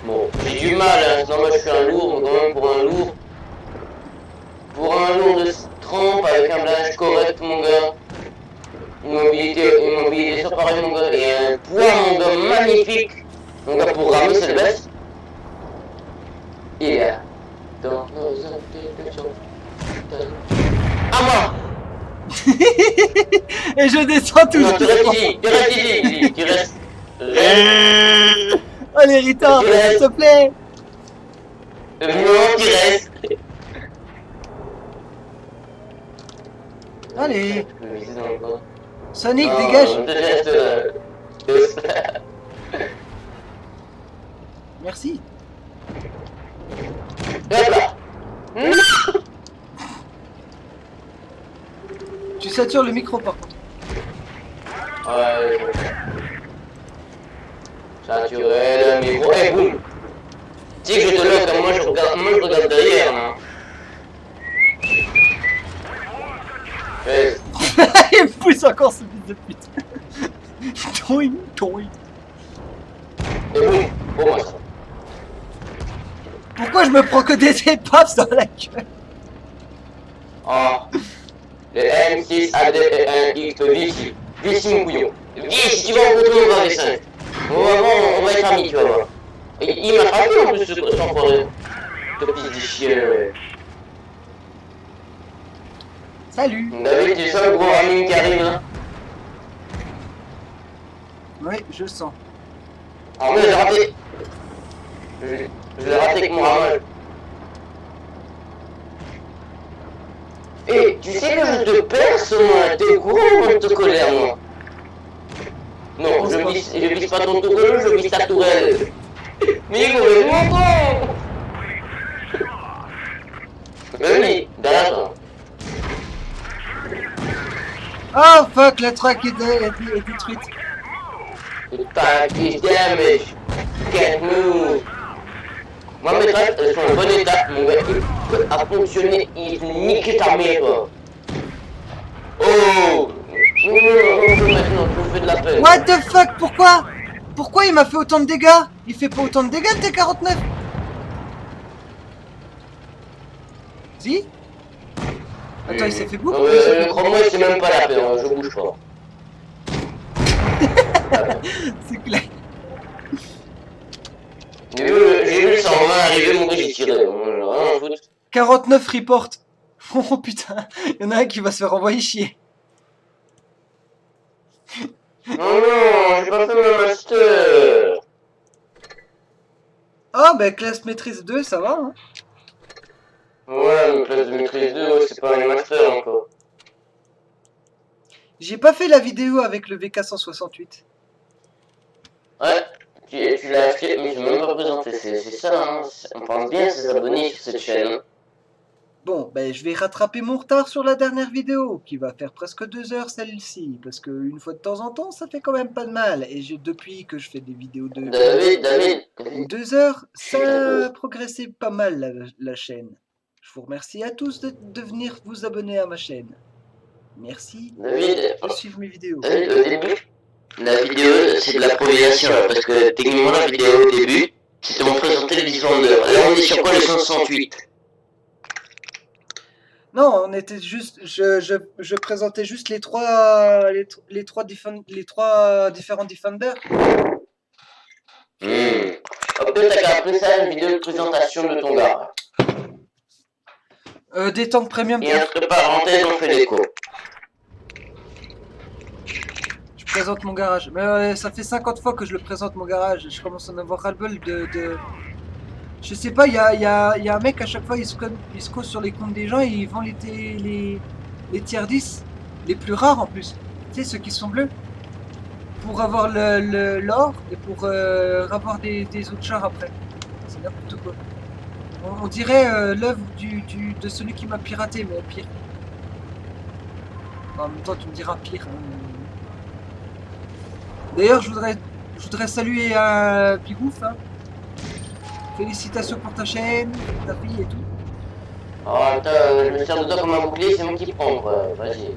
Bon, j'ai du mal, hein. Non, moi je suis un lourd, mais quand même pour un lourd. Pour un lourd de trempe avec un blindage correct, mon gars. Une mobilité sur pareil, mon gars. Et un poids, mon gars, magnifique. Mon gars, pour ramer, c'est le best. Et là, dans nos institutions. À moi! Et je descends toujours. Non, tu restes ici, tu restes. Allez, Rita, s'il te plaît. Non, tu restes. Allez. Sonic, dégage. Merci. Hop là. Tu satures le micro par contre. Ouais. Saturé le micro. Eh, boum. Tu sais que je te lock, moi je regarde derrière, là. Il me pousse encore ce fils de pute. Toing, toing. Et boum. Pour moi ça. Pourquoi je me prends que des épaves dans la gueule? Oh. Le M6 AD1X Vichy. Vichy mon couillon. Vichy, tu vas rencontrer mon gars V5. On va être amis, tu vas voir. Il m'a frappé en plus, cet enfoiré. Le petit du chien, ouais. Salut. David, tu sens le gros raming qui arrive là? Oui, je sens. Ah mais j'ai raté. Je l'ai raté avec mon ramage. Et tu sais que je te perce, moi, t'es gros mon te colère, moi. Non, je vise pas ton tourelle, je vise ta tourelle. Mais il est mon con. Oui, d'accord. Oh fuck, la track est détruite. The tank is damaged. Can't move. Moi, mes tracks, elles sont en bon état. Mon gars, il a fonctionné. Il nique ta mère. Oh! Maintenant, je me fais de la peine. What the fuck, pourquoi? Pourquoi il m'a fait autant de dégâts? Il fait pas autant de dégâts le T-49. Si? Attends, il s'est fait beaucoup. Crois-moi, c'est même pas la peine, je bouge pas. C'est clair. J'ai vu le 120 arriver, mon gars, j'ai tiré. Rien à foutre. 49 report. Oh putain, il y en a un qui va se faire envoyer chier. Non, non, j'ai pas fait ma master. Ah bah classe maîtrise 2, ça va hein. Ouais, mais classe de maîtrise 2, ouais, c'est pas un master encore. J'ai pas fait la vidéo avec le VK168. Ouais, tu l'as acheté, mais je l'ai même pas présenté, c'est ça, hein. On pense bien à s'abonner sur cette chaîne. Bon, ben je vais rattraper mon retard sur la dernière vidéo, qui va faire presque 2 heures celle-ci, parce que une fois de temps en temps, ça fait quand même pas de mal. Et depuis que je fais des vidéos de David. 2 heures, ça a progressé pas mal la chaîne. Je vous remercie à tous de venir vous abonner à ma chaîne. Merci de suivre mes vidéos. David, au début, la vidéo, c'est de l'improvisation, parce que techniquement, la vidéo au début, c'était pour présenter les différentes heures. Là, on est sur quoi, le 168? Non, on était juste, je présentais juste les trois différents Defenders. Peut-être t'as qu'à appeler ça une vidéo de présentation de ton gars. Des tanks premium. Et entre parenthèses, on fait l'écho. Je présente mon garage. Mais ça fait 50 fois que je le présente mon garage. Je commence à en avoir ras-le-bol de... Je sais pas, il y a un mec à chaque fois, il se cause sur les comptes des gens et il vend les tier 10, les plus rares en plus. Tu sais, ceux qui sont bleus. Pour avoir l'or et pour avoir des autres chars après. C'est n'importe quoi. On dirait l'œuvre de celui qui m'a piraté, mais pire. En même temps, tu me diras pire. D'ailleurs, je voudrais saluer Pigouf. Hein. Félicitations pour ta chaîne, ta fille et tout. Oh, attends, je me sers de toi comme un bouclier, c'est moi qui prends, quoi. Vas-y.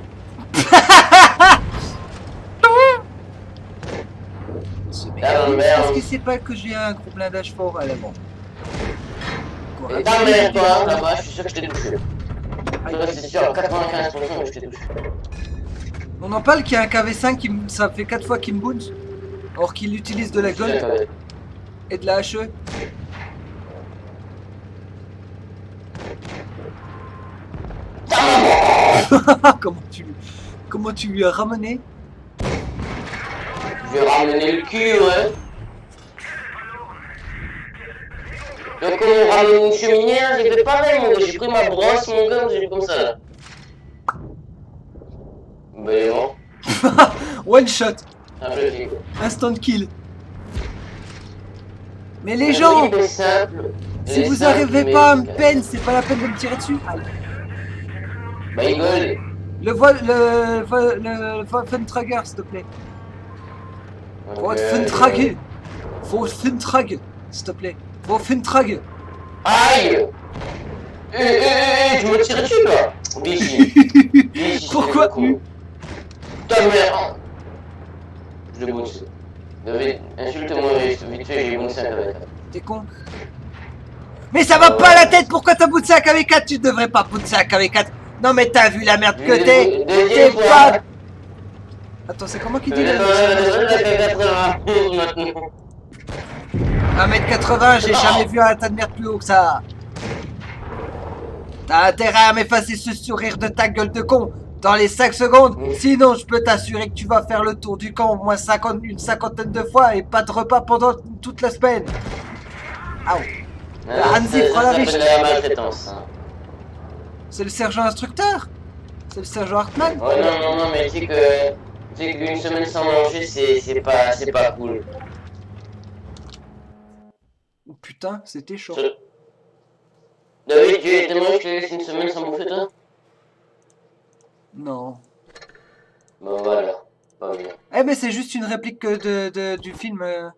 Ce mec, est-ce qu'il sait pas que j'ai un gros blindage fort à l'avant? Et ta mère, toi, là-bas, je suis sûr que je t'ai touché. C'est sûr, 95% que je t'ai touché. On en parle qu'il y a un KV5 qui ça fait 4 fois qu'il me bounce, or qu'il utilise de la gold et de la HE. Comment tu lui as ramené? Je vais ramener le cul, ouais. Donc on ramène une cheminée, j'ai fait pareil, mon gars. J'ai pris ma brosse, mon gars, j'ai fait comme ça, là. Ben bon. One shot. Instant kill. Mais les gens, si vous n'arrivez pas à me peine, c'est pas la peine de me tirer dessus. Bah il gueule. Le Funtrager, s'il te plaît. Funtrager. Funtrager, s'il te plaît. Funtrager. Aïe. Tu me tires dessus, là. Bichi. Pourquoi? Ta mère. Je le bounce. Insulte-moi vite fait, j'ai bouncé un KV4. T'es con? Mais ça va pas la tête, pourquoi t'as bouncé un KV4? Tu devrais pas bouncer un KV4. Non mais t'as vu la merde que t'es? T'es pas... Attends, c'est comment qu'il dit là? 1m80, j'ai jamais vu un tas de merde plus haut que ça. T'as intérêt à m'effacer ce sourire de ta gueule de con dans les 5 secondes, sinon je peux t'assurer que tu vas faire le tour du camp au moins une cinquantaine de fois et pas de repas pendant toute la semaine. Hansi, prends la riche. C'est de la maltraitance. Hein. C'est le sergent instructeur. C'est le sergent Hartmann. Ouais, non, mais tu sais qu'une semaine sans manger, c'est pas cool. Oh putain, c'était chaud. David, tu aimerais que je te laisse une semaine sans bouffer, toi? Non. Bon, voilà. Pas bien. Eh mais c'est juste une réplique du film.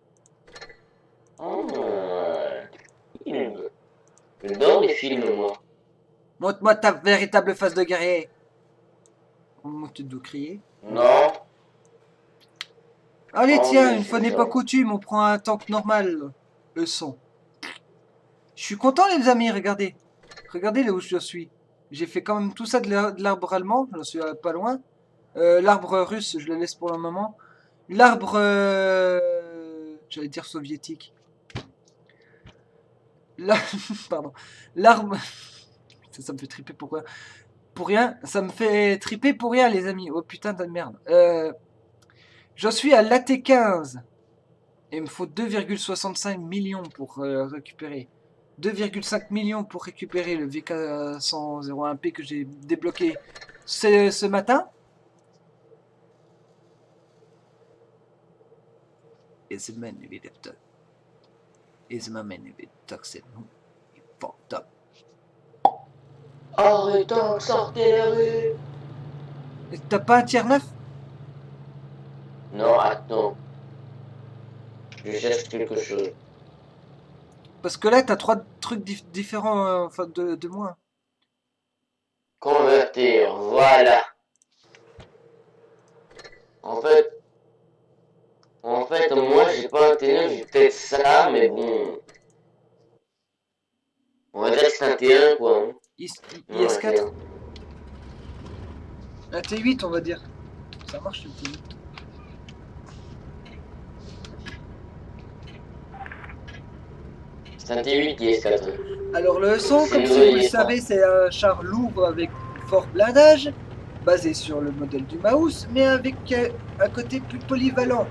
Oh, film. J'adore les films, moi. Montre-moi ta véritable face de guerrier. Oh, tu dois crier. Non. Allez, Oh, tiens, mais une c'est fois n'est ça. pas coutume, on prend un tank normal. Le son. Je suis content, les amis, regardez. Regardez là où je suis. J'ai fait quand même tout ça de l'arbre allemand, j'en suis pas loin. L'arbre russe, je le laisse pour le moment. L'arbre, j'allais dire soviétique. Pardon. L'arbre, ça me fait triper, pourquoi? Pour rien, ça me fait triper pour rien, les amis. Oh putain de merde. J'en suis à l'AT15. Et il me faut 2,65 millions pour récupérer. 2,5 millions pour récupérer le VK101P que j'ai débloqué ce matin. Is a man with a talk. Is a man with a talk, c'est nous. Il fucked up. Arrêtons de sortir les rues. T'as pas un tiers 9? Non, attends. Je cherche quelque chose. Parce que là, t'as 3 trucs différents enfin, de moins. Convertir, voilà. En fait, moi, j'ai pas intérêt, j'ai peut-être ça, mais bon. On va dire que c'est un T1, quoi. Hein. IS4. Un T8, on va dire. Ça marche le T8. C'est un T8 IS4. Alors le son, comme si vous le savez, c'est un char lourd avec fort blindage, basé sur le modèle du Maus, mais avec un côté plus polyvalent.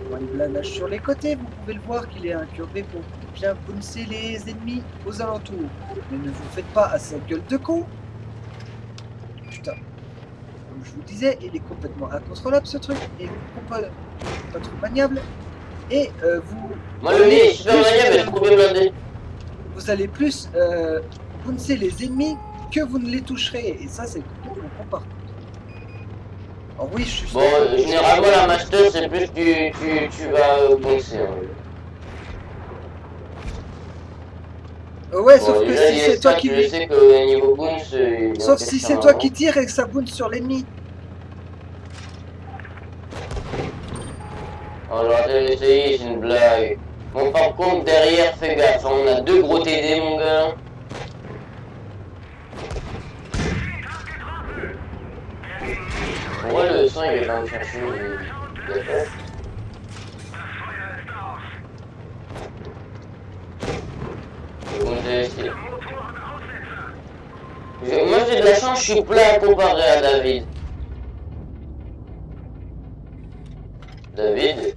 Pour les blindages sur les côtés, vous pouvez le voir qu'il est incurvé pour bien bouncer les ennemis aux alentours. Mais ne vous faites pas à sa gueule de con. Putain. Comme je vous disais, il est complètement incontrôlable ce truc, et pas trop maniable. Et vous... Moi, le nez est super maniable, mais je trouve bien blindé. Vous allez plus bouncer les ennemis que vous ne les toucherez. Et ça, c'est complètement con par contre. Alors oui, je suis... Bon, généralement, la master, c'est plus tu vas bouncer. Hein. Ouais, bon, sauf que si c'est toi qui... Je sais que niveau bounce... Sauf si c'est toi qui tires et que ça bounce sur l'ennemi. Oh, j'aurais essayé, c'est une blague. Bon, par contre, derrière, fais gaffe, on a 2 gros TD, mon gars. Ouais, le sang, il va me chercher. Bon, j'ai essayé. Moi, j'ai de la chance, je suis plein comparé à David. David?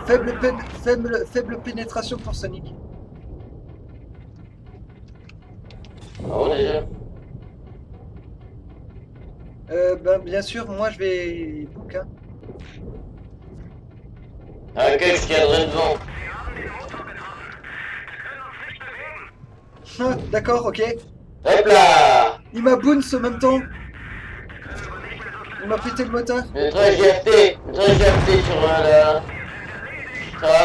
Faible pénétration pour Sonic. Ah bon, déjà? Ben, bien sûr, moi je vais book. Hein. Ok, je tiendrai devant. Ah, d'accord, ok. Hop là! Il m'a bounce en même temps. Il m'a pété le moteur. Le train GFT sur la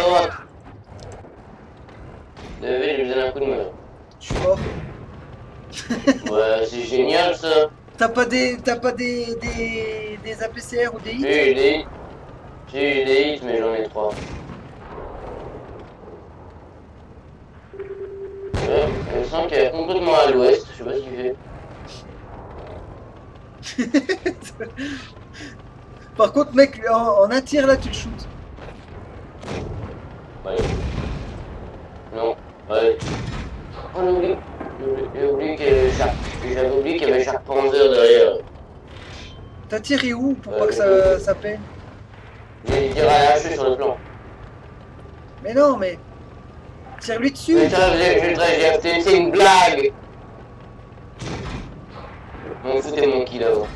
droite. David, je lui donne un coup de main. Je suis mort. Ouais, c'est génial ça. T'as pas des APCR ou des hits? J'ai eu des hits, mais j'en ai 3. Ouais, je sens qu'elle est complètement à l'ouest, je sais pas ce qu'il fait. Par contre, mec, en un tir là, tu le shootes. Ouais. Non, ouais. Oh, j'ai oublié qu'il y avait j'avais oublié qu'il y avait Shark Panzer derrière. T'as tiré où pour pas que ça peine? J'ai tiré à la hache sur le plan. Mais non, mais tire-lui dessus. Mais ça, c'est une blague. Mon foutez mon kill là-haut.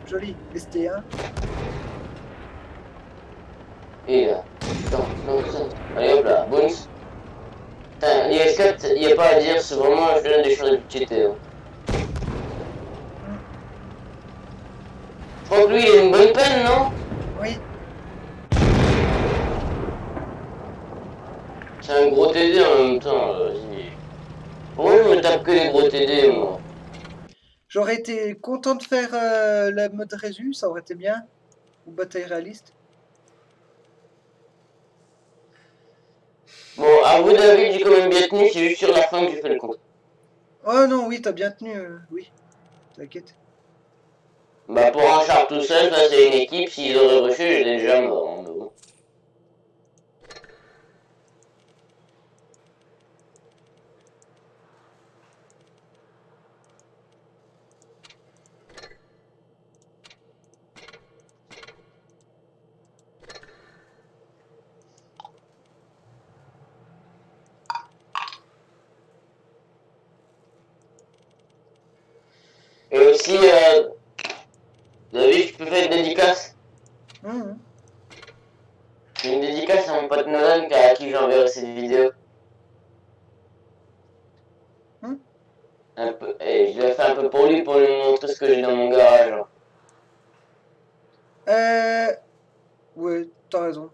Joli, ST1. Et là. Attends, non, ça. Allez hop là, bonus. Putain, l'IS4, il n'y a pas à dire, c'est vraiment un jeu des choses de cheater. Hein. Je crois que lui, il a une bonne peine, non? Oui. C'est un gros TD en même temps, vas-y. Pourquoi je me tape que les gros TD, moi? J'aurais été content de faire la mode résu, ça aurait été bien. Ou bataille réaliste. Bon, à vous David, j'ai quand même bien tenu, c'est juste sur la fin que j'ai fait le compte. Oh non, oui, t'as bien tenu, oui. T'inquiète. Bah pour un char tout seul, face à une équipe, s'ils auraient rushé, j'étais déjà mort. Hein, mais bon. Et aussi, David, je peux faire une dédicace. Une dédicace à mon pote Nolan à qui j'enverrai cette vidéo. Un peu, et je l'ai fait un peu pour lui montrer ce que j'ai dans mon garage. Ouais, t'as raison.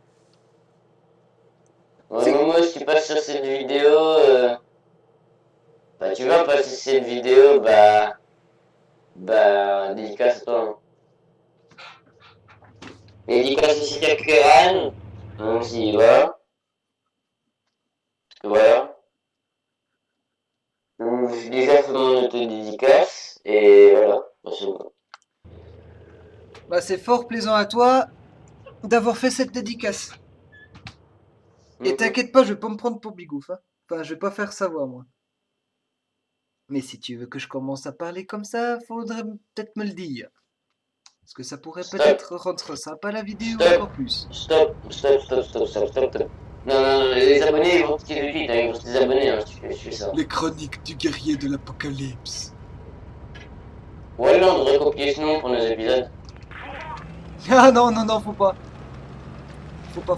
Ouais, Momo, si tu passes sur cette vidéo, bah tu vas passer cette vidéo, dédicace à toi. Hein. Dédicace aussi à Kéran, donc s'il va. Voilà. Donc j'ai déjà fait mon auto-dédicace, et voilà, bah, c'est bon. Bah c'est fort plaisant à toi d'avoir fait cette dédicace. Et t'inquiète pas, je vais pas me prendre pour Bigouf. Hein. Enfin, je vais pas faire savoir, moi. Mais si tu veux que je commence à parler comme ça, faudrait peut-être me le dire. Parce que ça pourrait peut-être rendre sympa la vidéo encore plus. Stop. Non, les abonnés ils vont te quitter de suite, hein, ils vont se désabonner hein, si tu fais ça. Les chroniques du guerrier de l'apocalypse. Ouais, là, on devrait copier ce nom pour nos épisodes. Ah non, faut pas. Faut pas.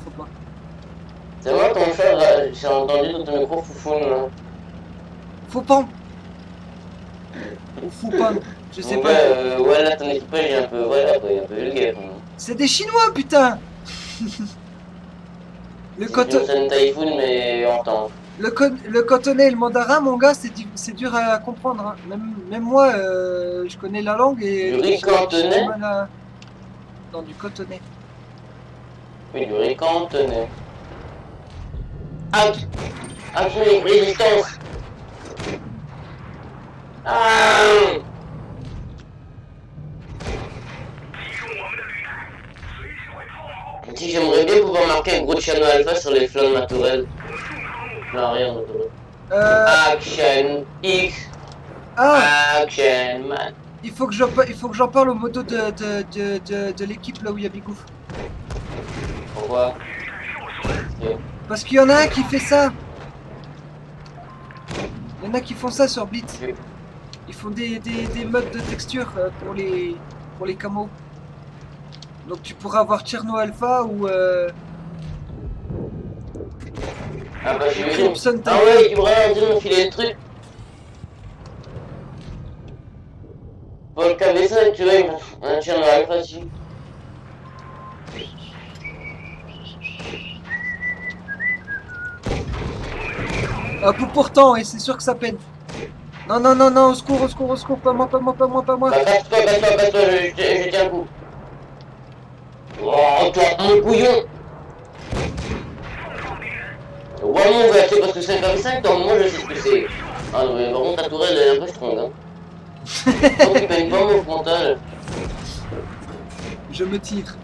C'est moi ton frère, j'ai entendu dans ton micro foufoune là. Faut pas. Ou fou pas, je sais pas. Ouais, là, ton équipage est un peu, voilà, quoi, il est un peu vulgaire. C'est des Chinois, putain. Le Typhoon, mais en temps. Le cantonais et le mandarin, mon gars, c'est dur à comprendre. Hein. Même moi, je connais la langue et... Du riz cantonais Non, du cantonais. Oui, du riz cantonais. Out! Résistance! Ah! Si j'aimerais bien pouvoir marquer un gros channel alpha sur les flancs de ma tourelle. Non, rien de tourelle. Action X. Action man. Il faut que j'en parle au moto de l'équipe là où il y a Bigouf. Pourquoi? Parce qu'il y en a un qui fait ça. Il y en a qui font ça sur Blitz. Ils font des modes de texture pour les camos. Donc tu pourras avoir Cherno Alpha ou ah bah j'ai vu. Crimson Ah ouais, tu pourrais dire filer le truc. Pour le KV5, tu vois, un Cherno Alpha dessus. Ah pourtant, et c'est sûr que ça peine. Non, au secours, pas moi. Bah casse-toi, je tiens un coup. Oh, toi, mon couillon! Ouais, mon gars, tu sais pas ce que c'est comme 5 ans, moi je sais ce que c'est. Ah non, mais par contre, ta tourelle elle est un peu strong, hein. Oh, tu payes pas mon frontal. Je me tire.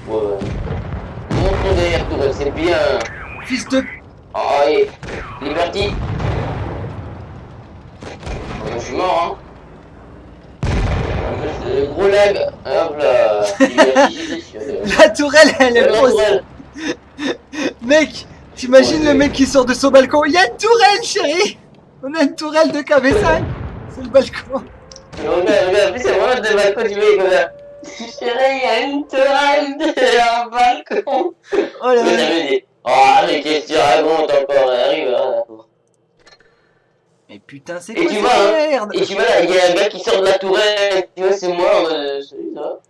Ouais. Montre ton derrière tourelle, c'est bien. Fils de... Oh, allez, Liberty. Oh, je suis mort, hein. Gros lag. Hop là. Liberty, La tourelle, elle est la fausse. tourelle. Mec, t'imagines le mec qui sort de son balcon. Il y a une tourelle, chérie. On a une tourelle de KV5. C'est le balcon. Regarde, en plus, c'est vraiment des balcons du mec, comme ça. Chérie, il y a une tourelle de un balcon. Oh là Mais là. j'avais dit, oh, mais qu'est-ce que tu racontes encore? Arrive, hein, d'accord. Mais putain, c'est Et quoi tu cette vois, hein, merde? et tu vois, là, il y a un gars qui sort de la tourelle, tu vois, c'est moi, salut, ça va?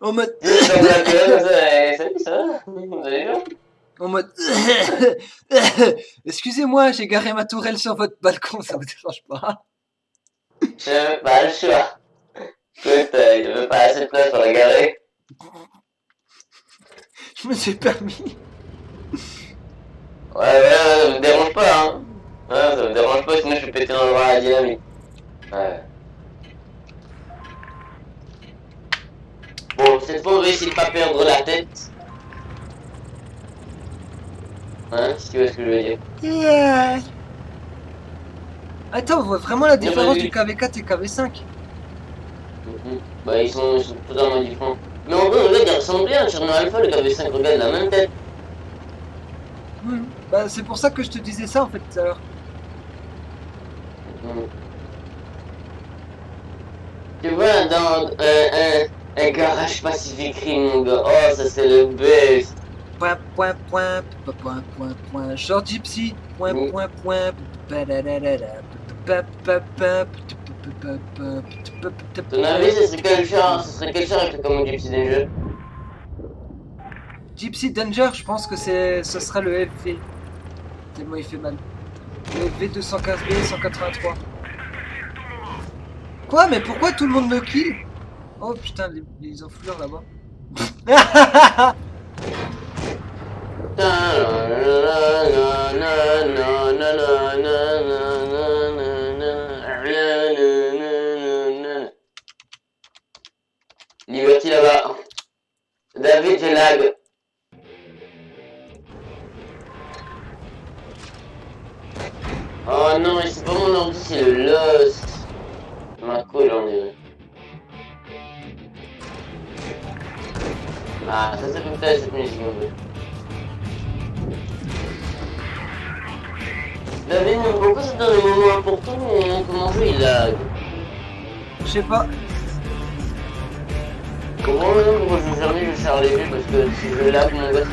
En mode... Tu sais, dans la tourelle, comme ça, salut, ça va? Vous allez bien? En mode... Excusez-moi, j'ai garé ma tourelle sur votre balcon, ça vous dérange pas? J'avais pas le choix. Écoute, il n'y avait pas assez de place pour la garer. Je me suis permis. Ouais, ça me dérange pas, hein. Ouais, ça me dérange pas, sinon je vais péter dans le bras à la dynamite. Ouais. Bon, cette fois, on va essayer de pas perdre la tête. Hein, si tu vois ce que je veux dire. Yeah. Attends, on voit vraiment la Il y a pas différence de- du KV4 et KV5. Bah, ils sont totalement différents. Mais en vrai, regarde, il ressemble bien à Cherno Alpha, le KV5, regarde la même tête. Bah, c'est pour ça que je te disais ça en fait tout à l'heure. Mhm. Tu vois, dans un garage Pacific Rim, mon gars, oh, ça c'est le best. Point, point, point, point, point, point, short gypsy, point, Mm. point, point, Ton avis, ce serait quel char? Ce serait quel char avec le commande Gypsy Danger? Gypsy Danger, je pense que ce sera le FV. Tellement il fait mal. Le FV 215B 183. Quoi? Mais pourquoi tout le monde me kill? Oh putain, les enflures là-bas. Liberty là-bas. David, j'ai lag. Oh non, mais c'est pas mon ordi, c'est le Lost. Ma cool, on dirait. Ah, ça fait peut-être cette musique, en fait. David, mais pourquoi c'est dans les moments importants où mon jeu il lag? Je sais pas. Comment maintenant quand je joue jamais je charge les vues parce que si je lag mon gars.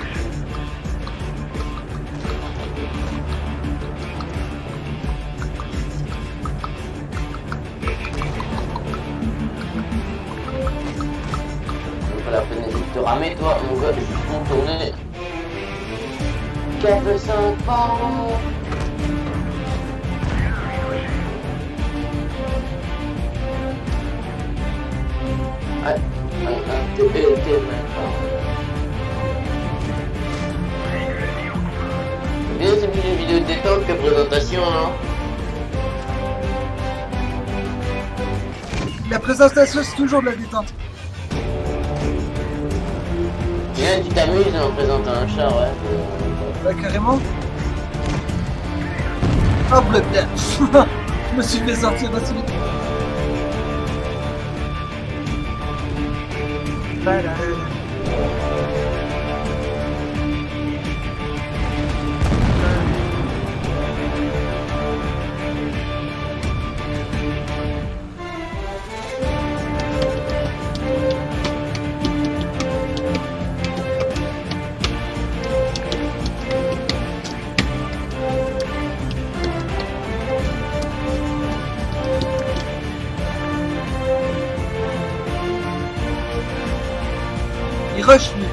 C'est pas la peine d'essayer de te ramer toi mon gars, juste contourner. 4-5 par an. Bien, c'est plus une vidéo de détente que présentation, non? La présentation, c'est toujours de la détente. Bien, tu t'amuses en présentant un char, ouais. Bah, carrément. Oh, putain. Je me suis fait sortir d'assez vite. Il rush, lui.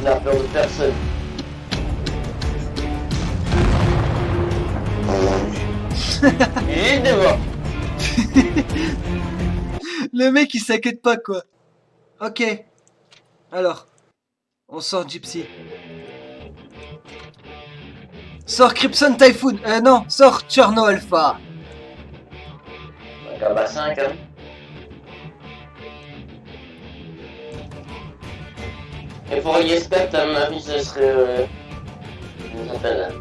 Il a peur de personne. Il est devant. Le mec, il s'inquiète pas, quoi. Ok. Alors, on sort Gypsy. Sors Crimson Typhoon. Non, sors Cherno Alpha. Gaba 5, hein. Et pour Yespect, à mon avis, ce serait. Comment ça s'appelle?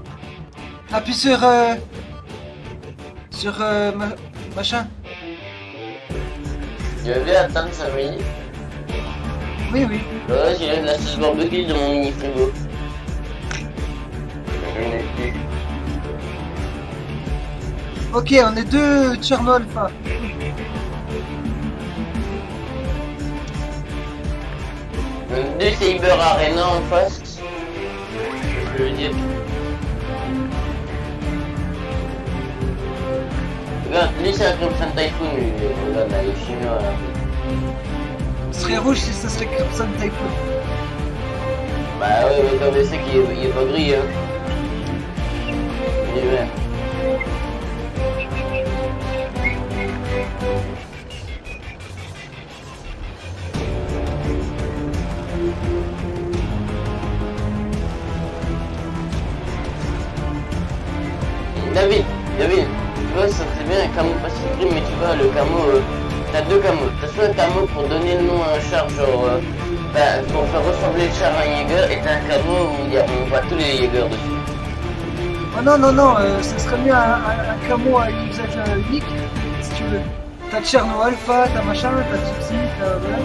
Appuie sur. Machin. Je vais atteindre 5 minutes. Oui, oui. Ouais, j'ai de la sauce barbecue de mon mini frigo. Ok, on est deux Cherno Alpha. Deux Cyber Arena en face. Je veux dire. Regarde, lui c'est un Crimson Typhoon, lui. Regarde là, il est chinois là. Ce serait rouge si ce serait Crimson Typhoon. Bah ouais, mais comme je sais qu'il est pas gris, hein. Il est vert. David, tu vois, ça serait bien un camo pas si gris, mais tu vois, le camo, t'as deux camos. T'as soit un camo pour donner le nom à un char, genre, pour faire ressembler le char à un Jäger, et t'as un camo où on voit tous les Jägers dessus. Oh non, non, non, ce serait mieux un camo à usage unique, si tu veux. T'as Cherno Alpha, t'as machin, t'as Gypsy, t'as. Voilà.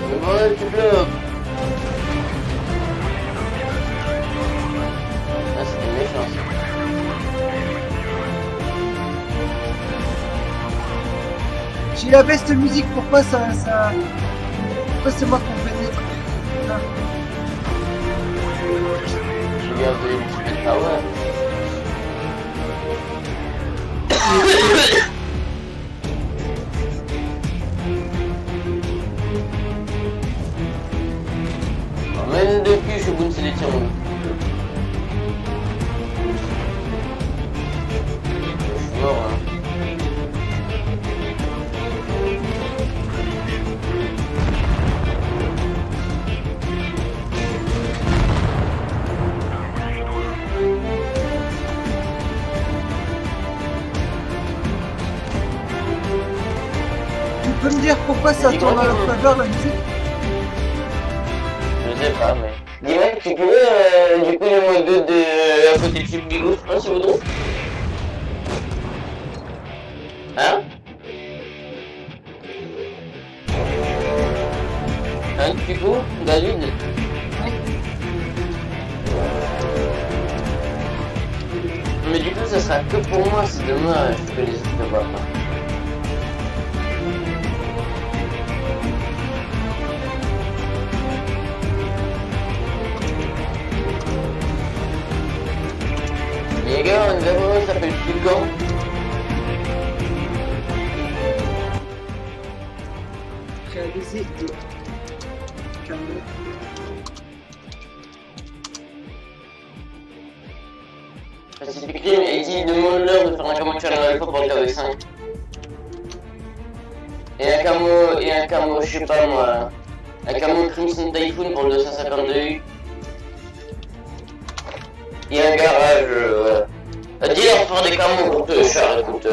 Mais bon, tu peux. Ah, c'était méchant ça. J'ai la best musique, pourquoi ça. Pourquoi c'est moi qu'on pénètre? Ah. Je viens de Ultimate Power. Même depuis, je suis bon de sélection. Je suis mort, hein. Tu peux me dire pourquoi ça tourne à leur faveur la musique? Je sais pas, mais. Dis-moi, tu pourrais, du coup, le mode de à côté de Chip Bigo, hein, s'il vous plaît? Hein? Hein, du coup, David? Mais du coup, ça sera que pour moi, si demain je fais les autres pas. Les gars, une verre s'appelle Fulgant. Réalisé de camo. Pacific Rim et dit demande-leur de faire un camo challenge alpha pour le KV5. Et un camo, je sais pas moi, un camo Crimson Typhoon pour le 252. Et un garage, voilà. Dis-leur de faire des camos pour te char, écoute.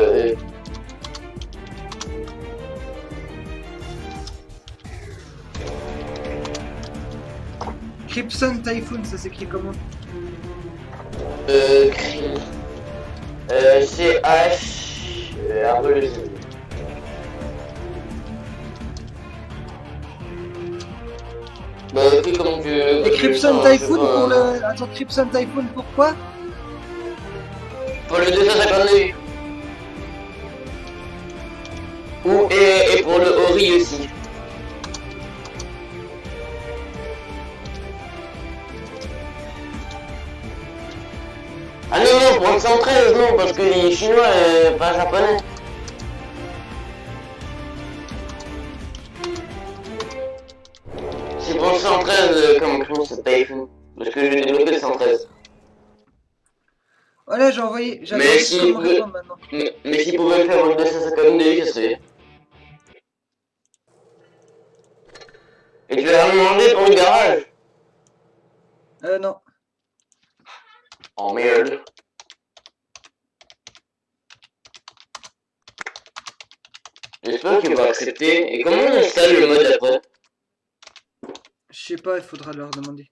Crimson Typhoon, ça s'écrit comment? CH. Un peu le. Bah, écris comme tu veux. Et Crimson Typhoon pour le. Attends, Crimson Typhoon pourquoi? Pour le 252. Et pour le Ori aussi. Ah non, non, pour le 113, non, parce qu'il est chinois, pas japonais. C'est pour le 113 comme Crimson Typhoon. Parce que j'ai développé le 113. Voilà, j'ai envoyé. Mais J'avais si comment vous- répondre maintenant. Mais s'il pouvait le faire pour le 252, ça serait. Mais tu vas demander pour le garage. Non. Oh merde. J'espère qu'il va accepter. Et comment on installe le mode après? Je sais pas, il faudra leur demander.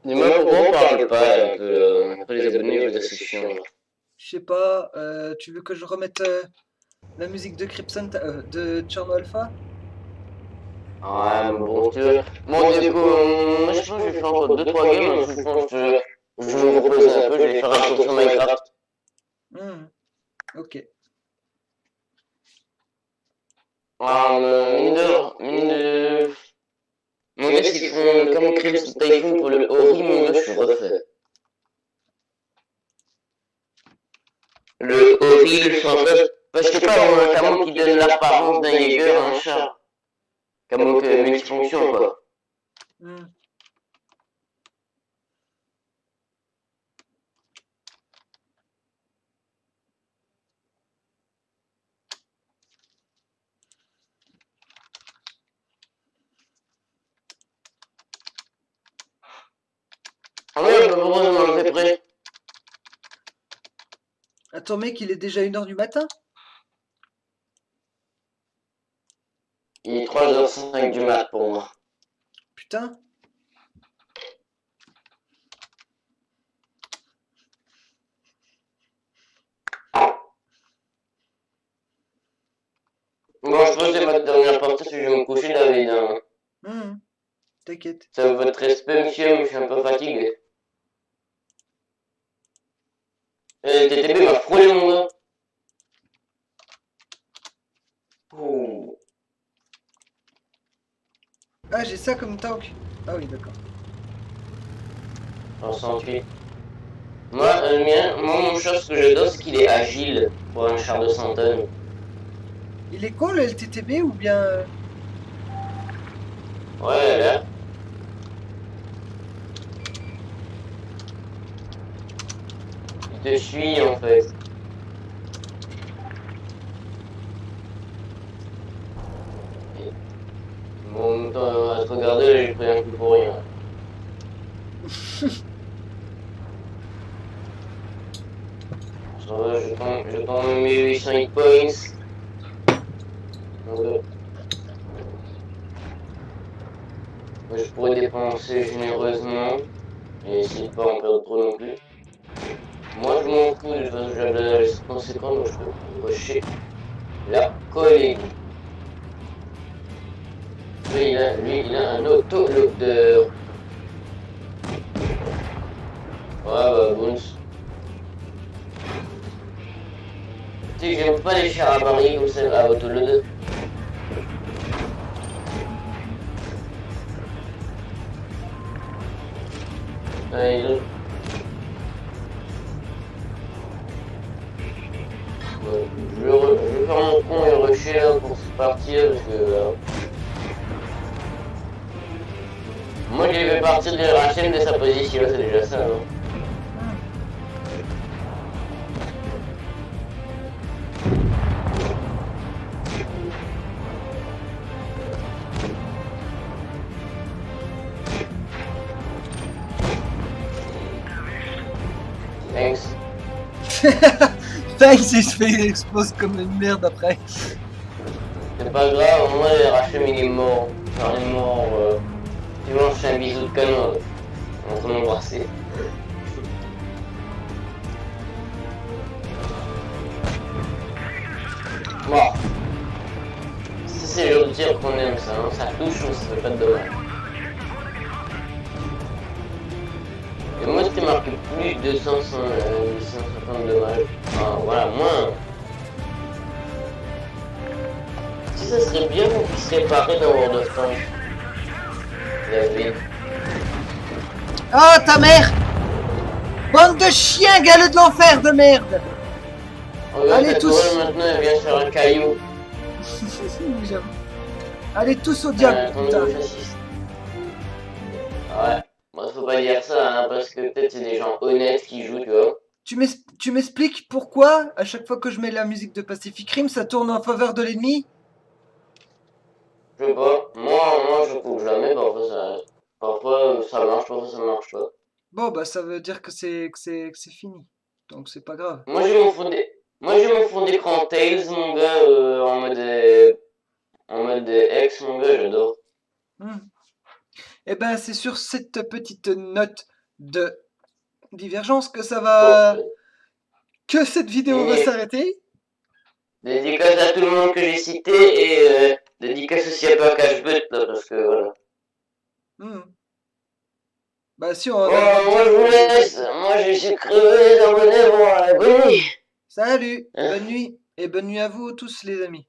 Dis-moi pourquoi on parle pas un peu, après les abonnés vont dire c'est chiant. Je sais pas, tu veux que je remette la musique de Crimson, de Cherno Alpha? Ouais, mais bon, tu vois. Bon, du coup, moi je pense que je vais faire encore 2-3 games, ensuite je pense que je vais me reposer un peu, je vais faire un tour sur Minecraft. Ok. Mine de... Mon gars, s'ils font comme Crimson Typhoon pour le Ori, mon gars, je suis refait. Le Ori, le fantasme, parce que pas un camo qui donne l'apparence d'un Jaeger à un chat. Camo que multifonction, quoi. Ah ouais, heureusement, c'est prêt. Attends mec, il est déjà 1h du matin? Il est 3h05 du mat pour moi. Putain. Bon, je pense que c'est ma dernière partie, si je vais me coucher, David. Hein. T'inquiète. Ça veut votre respect, monsieur, je suis un peu fatigué. TTB m'a frôlé, mon gars. Oh. Ah, j'ai ça comme tank. Ah oui, d'accord. 168. Moi, mon chat, ce que j'adore, c'est qu'il est agile pour un char de 100 tonnes. Il est con le LTTB ou bien... Ouais, là. Il te suit, en fait. Bon, en même temps, à te regarder, là, j'ai pris un coup pour rien. Ça va, je prends mes 1800 hit points. Donc, moi, je pourrais dépenser généreusement. Et essayer de pas en perdre trop non plus. Moi, je m'en fous, de toute façon, j'avais la liste conséquente, donc je peux cocher la colline. Lui, il a un autoloader. Ouais, bah, Boons. Tu sais que j'aime pas les chars à baril comme ça, à autoloader. Ouais, je vais faire mon con et rusher là pour partir parce que moi je vais partir de Rachem de sa position, c'est déjà ça, non? Thanks. Thanks, il se fait explose comme une merde après. C'est pas grave, moi Rachem il est mort. Genre il est mort. Tu vois, je fais un bisou de canon. On va m'embrasser. Bon. Ça c'est le genre de dire qu'on aime ça, hein. Ça touche, mais ça fait pas de dommage. Et moi, c'était marqué plus de 250 dommages. Ah, voilà, moins. Si ça serait bien qu'on puisse réparer dans World of Tanks. La vie. Oh, ta mère! Bande de chiens, galeux de l'enfer de merde! Regarde, Allez, ta tous. tourelle, maintenant, elle vient sur un caillou. J'avoue. Allez tous au diable, Ton putain. nouveau fasciste. Ouais. Moi, faut pas dire ça, hein, parce que peut-être c'est des gens honnêtes qui jouent, tu vois. Tu m'expliques pourquoi, à chaque fois que je mets la musique de Pacific Rim, ça tourne en faveur de l'ennemi? Je sais pas. Moi, je coupe jamais, parfois ça marche, parfois ça marche pas. Bon, bah ça veut dire que c'est fini. Donc c'est pas grave. Moi, j'ai mon fond d'écran Tails, mon gars, en mode X, mon gars, j'adore. Eh ben, c'est sur cette petite note de divergence que ça Bon, va... que cette vidéo va et s'arrêter. dédicace à tout le monde que j'ai cité et dédicace aussi à Peur Cache-But, là, parce que voilà. Hmm. Bah si, on Bon, a le droit de moi je dire... vous laisse. Moi j'ai crevé les abonnés. Bon, bonne nuit. Salut, Hein? bonne nuit, et bonne nuit à vous tous les amis.